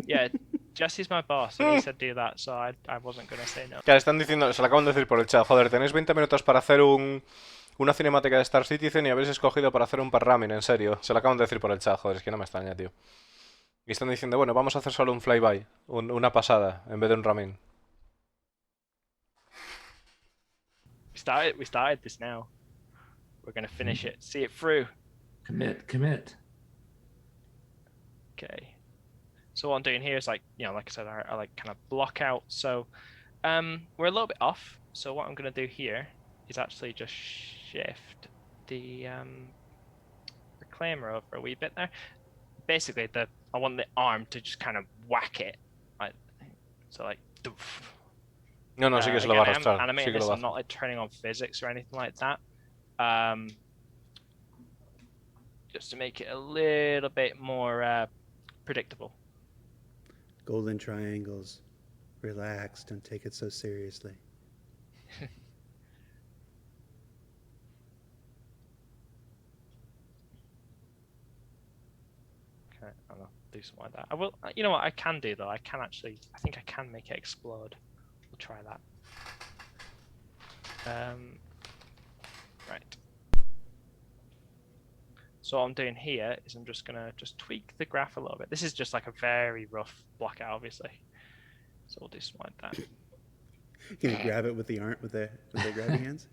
Yeah, Jesse's my boss, and he said do that, so I wasn't going to say no. Ya están diciendo, se lo acaban de decir por el chat, joder, tenéis 20 minutos para hacer una cinemática de Star Citizen y habéis escogido para hacer un pad ramming, en serio. Se lo acaban de decir por el chat, joder, es que no me extraña, tío. Y están diciendo, bueno, vamos a hacer solo un flyby, una pasada, en vez de un ramming. We started this now. We're going to finish it, see it through. Commit. Okay. So what I'm doing here is like, like I said, I like kind of block out. So we're a little bit off. So what I'm going to do here is actually just shift the reclaimer over a wee bit there. Basically, I want the arm to just kind of whack it. Like, so like, doof. No, no, sí que se lo va a Again, I'm arrastrar. Sí animating que lo this. va a I'm not hacer. like turning on physics or anything like that. Just to make it a little bit more predictable. Golden triangles. Relax. Don't take it so seriously. Okay, I'll do something like that. I will. You know what I can do though? I think I can make it explode. We'll try that. Right. So what I'm doing here is I'm just gonna tweak the graph a little bit. This is just like a very rough blockout, obviously. So we'll do something like that. Can you grab it with the arm with the grabbing hands?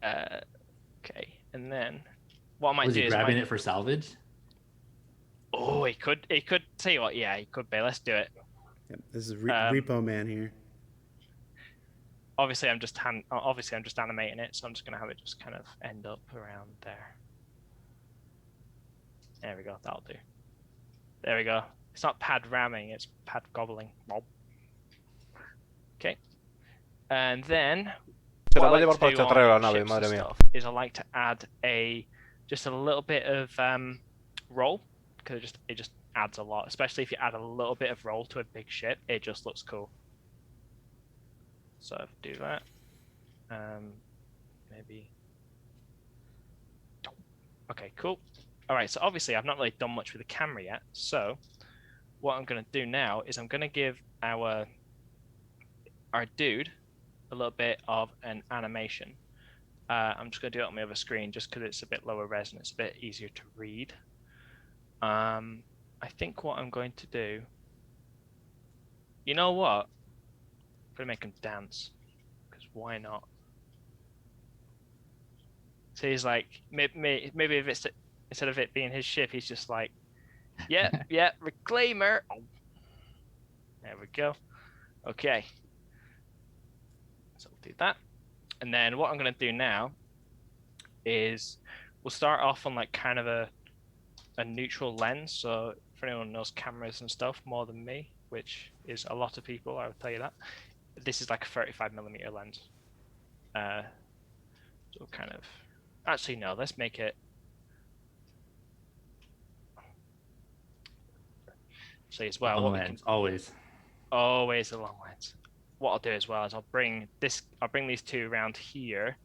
Okay, and then what I might Was do he is grabbing it for salvage? Oh, he could. Tell you what, yeah, he could be. Let's do it. Yep, this is Repo Man here. Obviously, I'm just animating it, so I'm just gonna have it just kind of end up around there. There we go. That'll do. There we go. It's not pad ramming, it's pad gobbling. Okay. And then Se la what va I a llevar like para to el do chatarrero la on nave, ships madre and mía. stuff is I like to add just a little bit of roll, because it just adds a lot, especially if you add a little bit of roll to a big ship. It just looks cool. So do that. Maybe. Okay, cool. All right, so obviously I've not really done much with the camera yet. So what I'm going to do now is I'm going to give our dude a little bit of an animation. I'm just going to do it on my other screen just because it's a bit lower res and it's a bit easier to read. I think what I'm going to do, you know what? I'm going to make him dance, because why not? So he's like, maybe if it's instead of it being his ship, he's just like, yeah, reclaimer. Oh. There we go. Okay. So we'll do that. And then what I'm going to do now is we'll start off on like kind of a neutral lens. So if anyone knows cameras and stuff more than me, which is a lot of people, I will tell you that, this is like a 35mm lens. So kind of, actually no, let's make it, so as well, Long lens, always a long lens. What I'll do as well is I'll bring these two around here.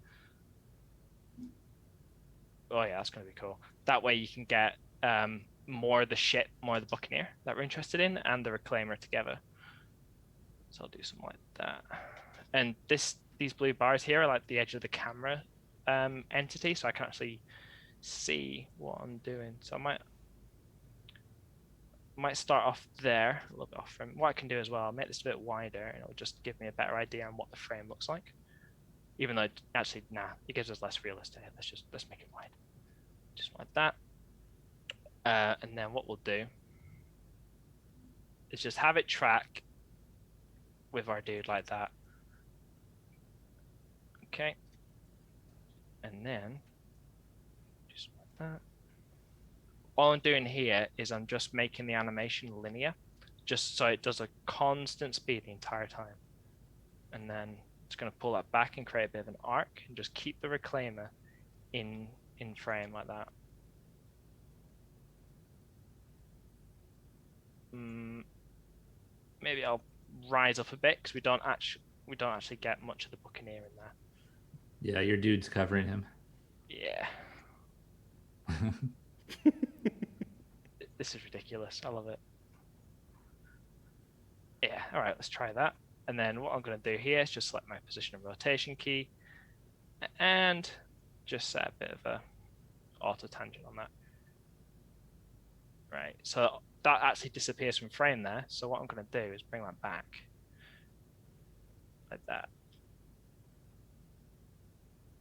Oh yeah, that's going to be cool. That way you can get more of the ship, more of the Buccaneer that we're interested in, and the Reclaimer together. So I'll do something like that. And these blue bars here are like the edge of the camera entity, so I can actually see what I'm doing. So I might start off there, a little bit off frame. What I can do as well, I'll make this a bit wider, and it'll just give me a better idea on what the frame looks like. Even though, actually, nah, it gives us less realistic. Let's make it wide, just like that. And then what we'll do is just have it track with our dude like that. Okay. And then just like that. All I'm doing here is I'm just making the animation linear, just so it does a constant speed the entire time. And then it's going to pull that back and create a bit of an arc and just keep the reclaimer in frame like that. Maybe I'll rise up a bit because we don't actually get much of the Buccaneer in there. Yeah, your dude's covering him. Yeah. This is ridiculous. I love it. Yeah, all right, let's try that. And then what I'm going to do here is just select my position and rotation key and just set a bit of a auto tangent on that. Right, so that actually disappears from frame there. So what I'm going to do is bring that back like that.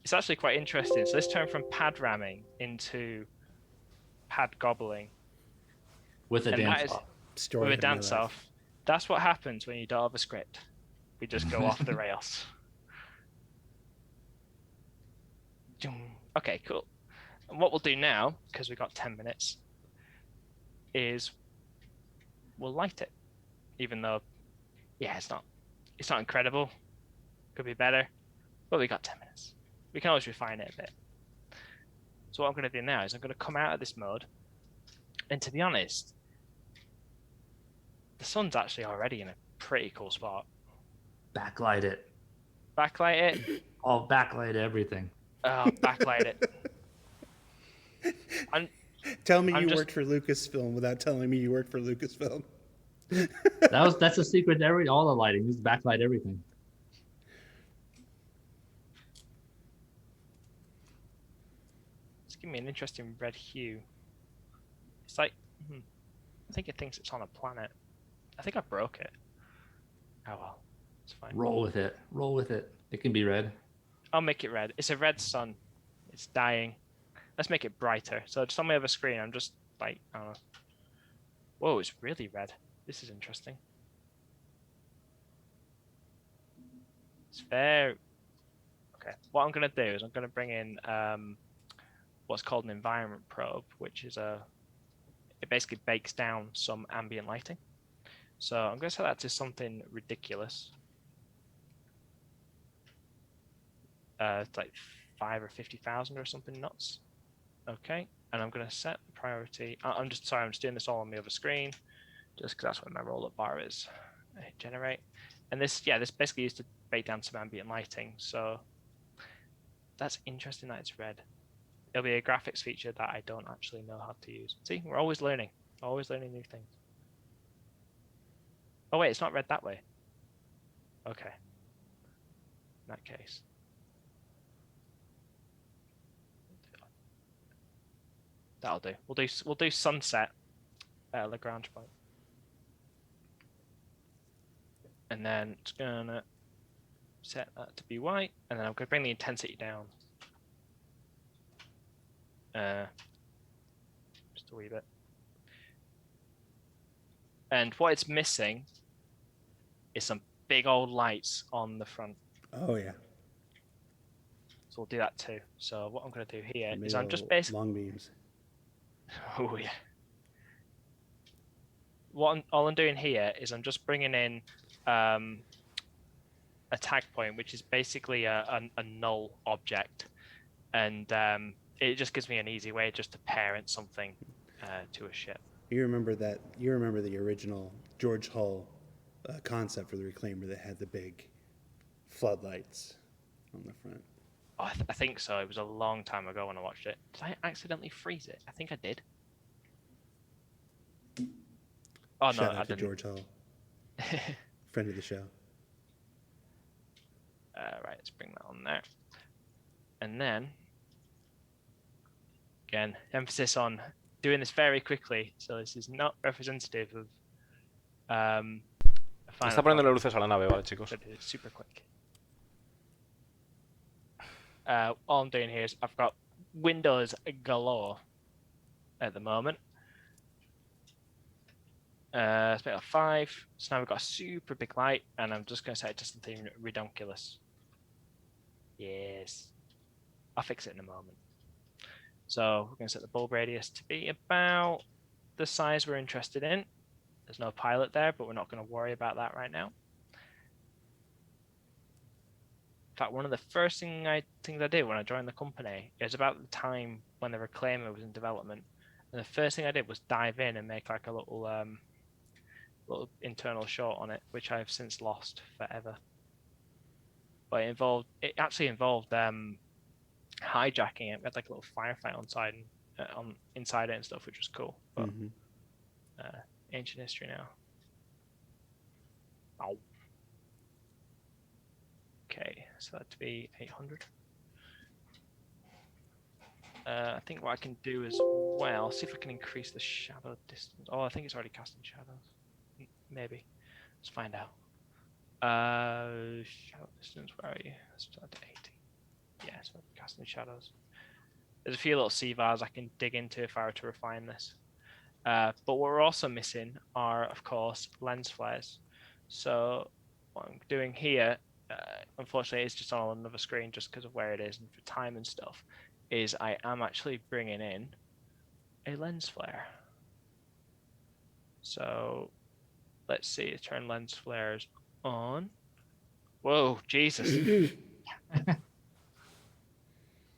it's actually quite interesting. So this turned from pad ramming into pad gobbling, With a and dance that is off. Story with a of my dance life. off. That's what happens when you don't have a script. We just go off the rails. Okay, cool. And what we'll do now, because we've got 10 minutes, is we'll light it. Even though, yeah, it's not incredible. Could be better, but we got 10 minutes. We can always refine it a bit. So what I'm going to do now is I'm going to come out of this mode, and to be honest, the sun's actually already in a pretty cool spot. Backlight it. Backlight it. Oh, backlight everything. Backlight it. Tell me I'm you just- worked for Lucasfilm without telling me you worked for Lucasfilm. That's a secret to all the lighting. Just backlight everything. It's giving me an interesting red hue. It's like, I think it thinks it's on a planet. I think I broke it. Oh well, it's fine. Roll with it. Roll with it. It can be red. I'll make it red. It's a red sun. It's dying. Let's make it brighter. So just on my other screen, I'm just like, I don't know. Whoa, it's really red. This is interesting. It's very... Okay, what I'm going to do is I'm going to bring in what's called an environment probe, which is it basically bakes down some ambient lighting. So I'm going to set that to something ridiculous. It's like 5 or 50,000 or something nuts. Okay, and I'm going to set the priority. I'm just doing this all on the other screen, just because that's what my roll-up bar is. I hit generate, and this basically used to bake down some ambient lighting. So that's interesting that it's red. It'll be a graphics feature that I don't actually know how to use. See, we're always learning new things. Oh wait, it's not red that way. Okay. In that case. That'll do. We'll do sunset at Lagrange point. And then it's gonna set that to be white, and then I'm gonna bring the intensity down. Just a wee bit. And what it's missing is some big old lights on the front. Oh yeah. So we'll do that too. So what I'm going to do here is Maybe I'm just basically... long beams. Oh yeah. All I'm doing here is I'm just bringing in a tag point, which is basically a null object, and it just gives me an easy way just to parent something to a ship. You remember the original George Hull concept for the Reclaimer that had the big floodlights on the front. Oh, I think so. It was a long time ago when I watched it. Did I accidentally freeze it? I think I did. Oh, Shout no, out I to didn't. George Hull, friend of the show. Right, let's bring that on there. And then, again, emphasis on doing this very quickly. So this is not representative of a final Está poniendo product, luces a la nave, vale, chicos. but it's super quick. All I'm doing here is I've got windows galore at the moment. Let's make it 5. So now we've got a super big light, and I'm just going to set it to something redonkulous. Yes. I'll fix it in a moment. So we're going to set the bulb radius to be about the size we're interested in. There's no pilot there, but we're not going to worry about that right now. In fact, one of the first things I did when I joined the company is about the time when the Reclaimer was in development. And the first thing I did was dive in and make like a little internal shot on it, which I've since lost forever. But it actually involved hijacking it. We had like a little firefight inside it and stuff, which was cool. But ancient history now. Ow. Okay, so that to be 800. I think what I can do as well, see if I can increase the shadow distance. Oh, I think it's already casting shadows. Maybe. Let's find out. Shadow distance, where are you? Let's start at 80. Yeah, so casting shadows. There's a few little CVARs I can dig into if I were to refine this. But what we're also missing are, of course, lens flares. So what I'm doing here, unfortunately, it's just on another screen just because of where it is and for time and stuff, is I am actually bringing in a lens flare. So let's see, turn lens flares on. Whoa, Jesus.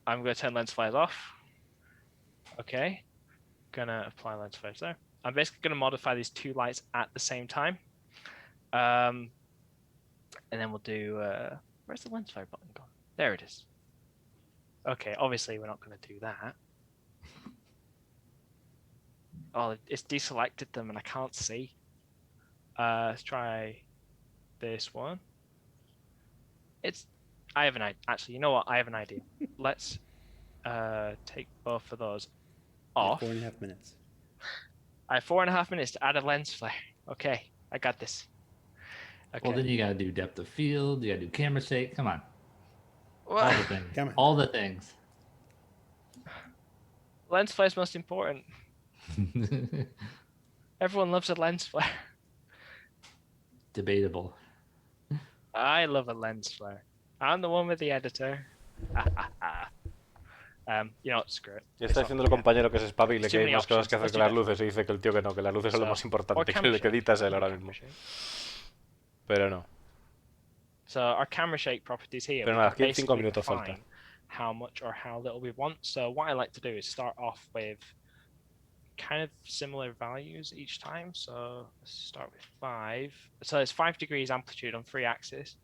I'm going to turn lens flares off. Okay. Gonna apply lens flares there. I'm basically going to modify these two lights at the same time. And then we'll do, where's the lens flare button gone? There it is. Okay, obviously we're not going to do that. Oh, it's deselected them and I can't see. Let's try this one. I have an idea. Actually, you know what? I have an idea. Let's take both of those off. 4.5 minutes. I have 4.5 minutes to add a lens flare. Okay, I got this. Okay. Well, then you got to do depth of field. You got to do camera shake. Come on. Well, All the things. Come on. All the things. lens flare is most important. Everyone loves a lens flare. Debatable. I love a lens flare. I'm the one with the editor. You know, screw it. Ya está diciendo el compañero que se espabile, que hay many más cosas options. que hacer Let's que do las that. luces, y dice que el tío que no, que las luces son lo So, más importante, or que camera el que shake. edita es él ahora Camera mismo. shake. Pero no. So our camera shake properties here, Pero we nada, can aquí 5 basically minutos falta. define how much or how little we want. So what I like to do is start off with kind of similar values each time. So let's start with 5. So it's 5 degrees amplitude on 3 axis,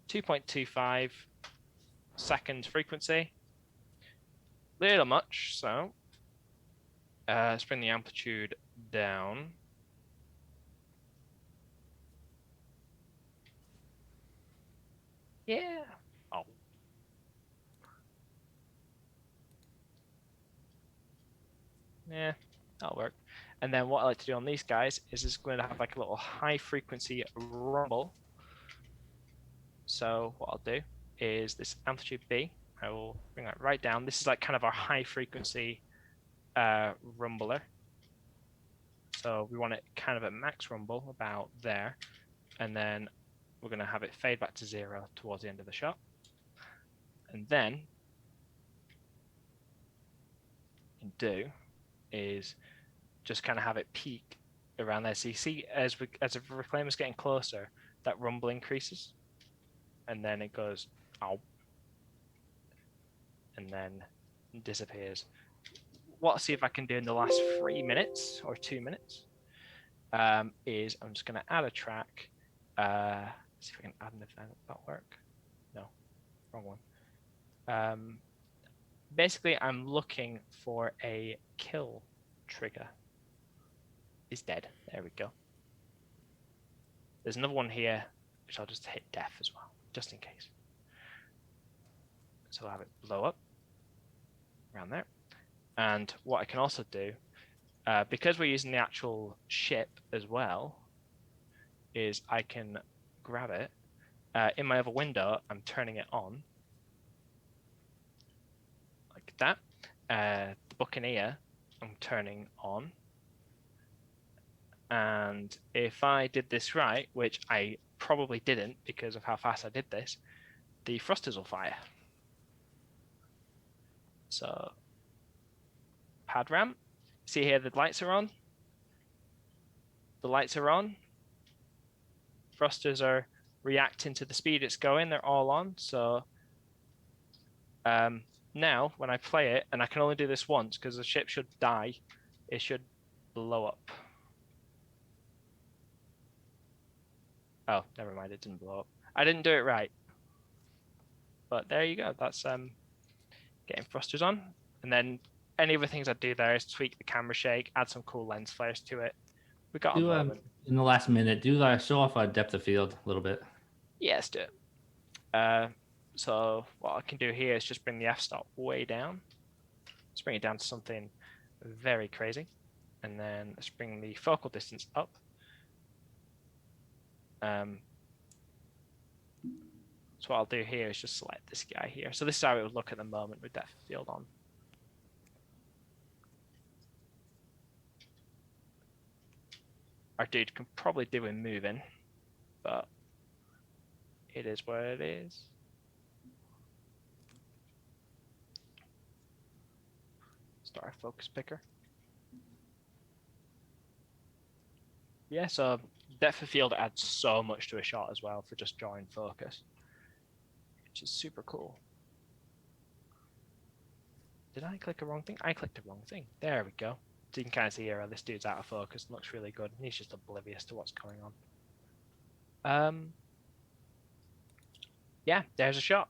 2.25 seconds frequency. Little much, so let's bring the amplitude down. Yeah. Oh. Yeah, that'll work. And then what I like to do on these guys is it's going to have like a little high frequency rumble. So what I'll do is this amplitude B, I will bring that right down. This is like kind of our high frequency rumbler. So we want it kind of at max rumble about there. And then we're going to have it fade back to 0 towards the end of the shot. And then what you can do is just kind of have it peak around there. So you see as the reclaimer's getting closer, that rumble increases. And then it goes, ow. And then disappears. What I'll see if I can do in the last 3 minutes or 2 minutes is I'm just going to add a track. See if I can add an event. That'll work. No, wrong one. Basically, I'm looking for a kill trigger. Is dead. There we go. There's another one here, which I'll just hit def as well, just in case. So I'll have it blow up around there. And what I can also do, because we're using the actual ship as well, is I can grab it. In my other window, I'm turning it on. Like that. The Buccaneer, I'm turning on. And if I did this right, which I probably didn't because of how fast I did this, the thrusters will fire. So, pad ramp. See here, the lights are on. The lights are on. Thrusters are reacting to the speed it's going. They're all on. So, now when I play it, and I can only do this once because the ship should die, it should blow up. Oh, never mind, it didn't blow up. I didn't do it right. But there you go. That's getting thrusters on. And then any other things I do there is tweak the camera shake, add some cool lens flares to it. We got a moment. In the last minute, show off a depth of field a little bit. Yeah, let's do it. So what I can do here is just bring the f-stop way down. Let's bring it down to something very crazy. And then let's bring the focal distance up. So what I'll do here is just select this guy here. So this is how it would look at the moment with depth of field on. Our dude can probably do with moving, but it is what it is. Start our focus picker. Yeah, so depth of field adds so much to a shot as well for just drawing focus, which is super cool. Did I click the wrong thing? I clicked the wrong thing. There we go. So you can kind of see here how this dude's out of focus. Looks really good. He's just oblivious to what's going on. Yeah, there's a shot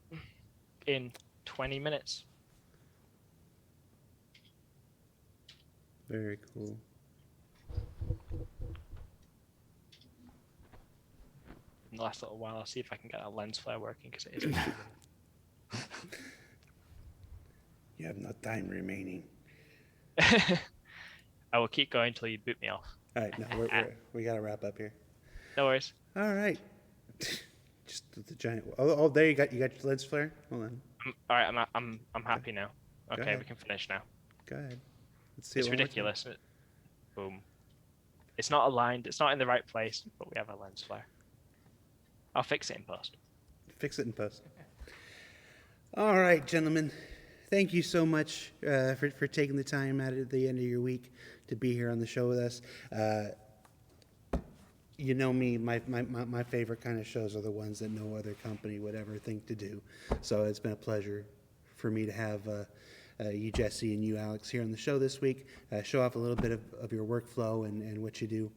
in 20 minutes. Very cool. In the last little while, I'll see if I can get that lens flare working because it is. You have no time remaining. I will keep going until you boot me off. All right, no, we got to wrap up here. No worries. All right. Just the giant. Oh, there you got your lens flare. Hold on. All right, I'm happy now. Okay, ahead. we can finish now. Go ahead. Let's see. It's ridiculous. Boom. It's not aligned. It's not in the right place, but we have a lens flare. I'll fix it in post. Fix it in post. All right, gentlemen. Thank you so much for taking the time out at the end of your week to be here on the show with us. You know me, my favorite kind of shows are the ones that no other company would ever think to do. So it's been a pleasure for me to have you, Jesse, and you, Alex, here on the show this week. Show off a little bit of your workflow and what you do.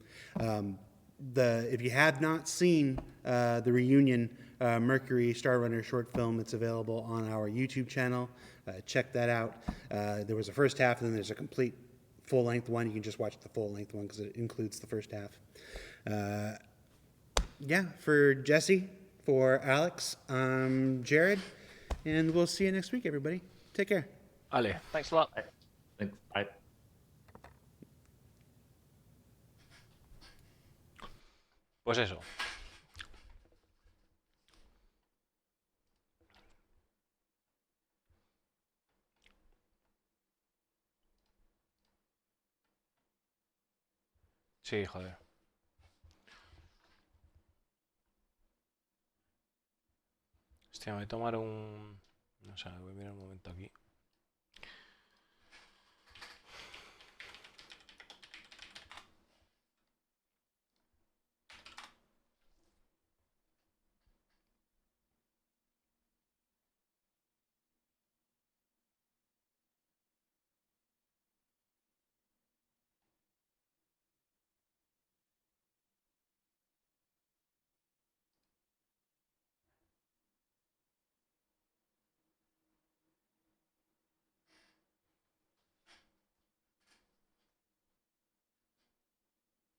If you have not seen the reunion Mercury Star Runner short film, it's available on our YouTube channel. Check that out. There was a first half, and then there's a complete full-length one. You can just watch the full-length one because it includes the first half. Yeah, for Jesse, for Alex, I'm Jared, and we'll see you next week, everybody. Take care. Ale. Thanks a lot. Thanks. Bye. Pues eso. Sí, joder. Hostia, me voy a tomar un... No sé, voy a mirar un momento aquí.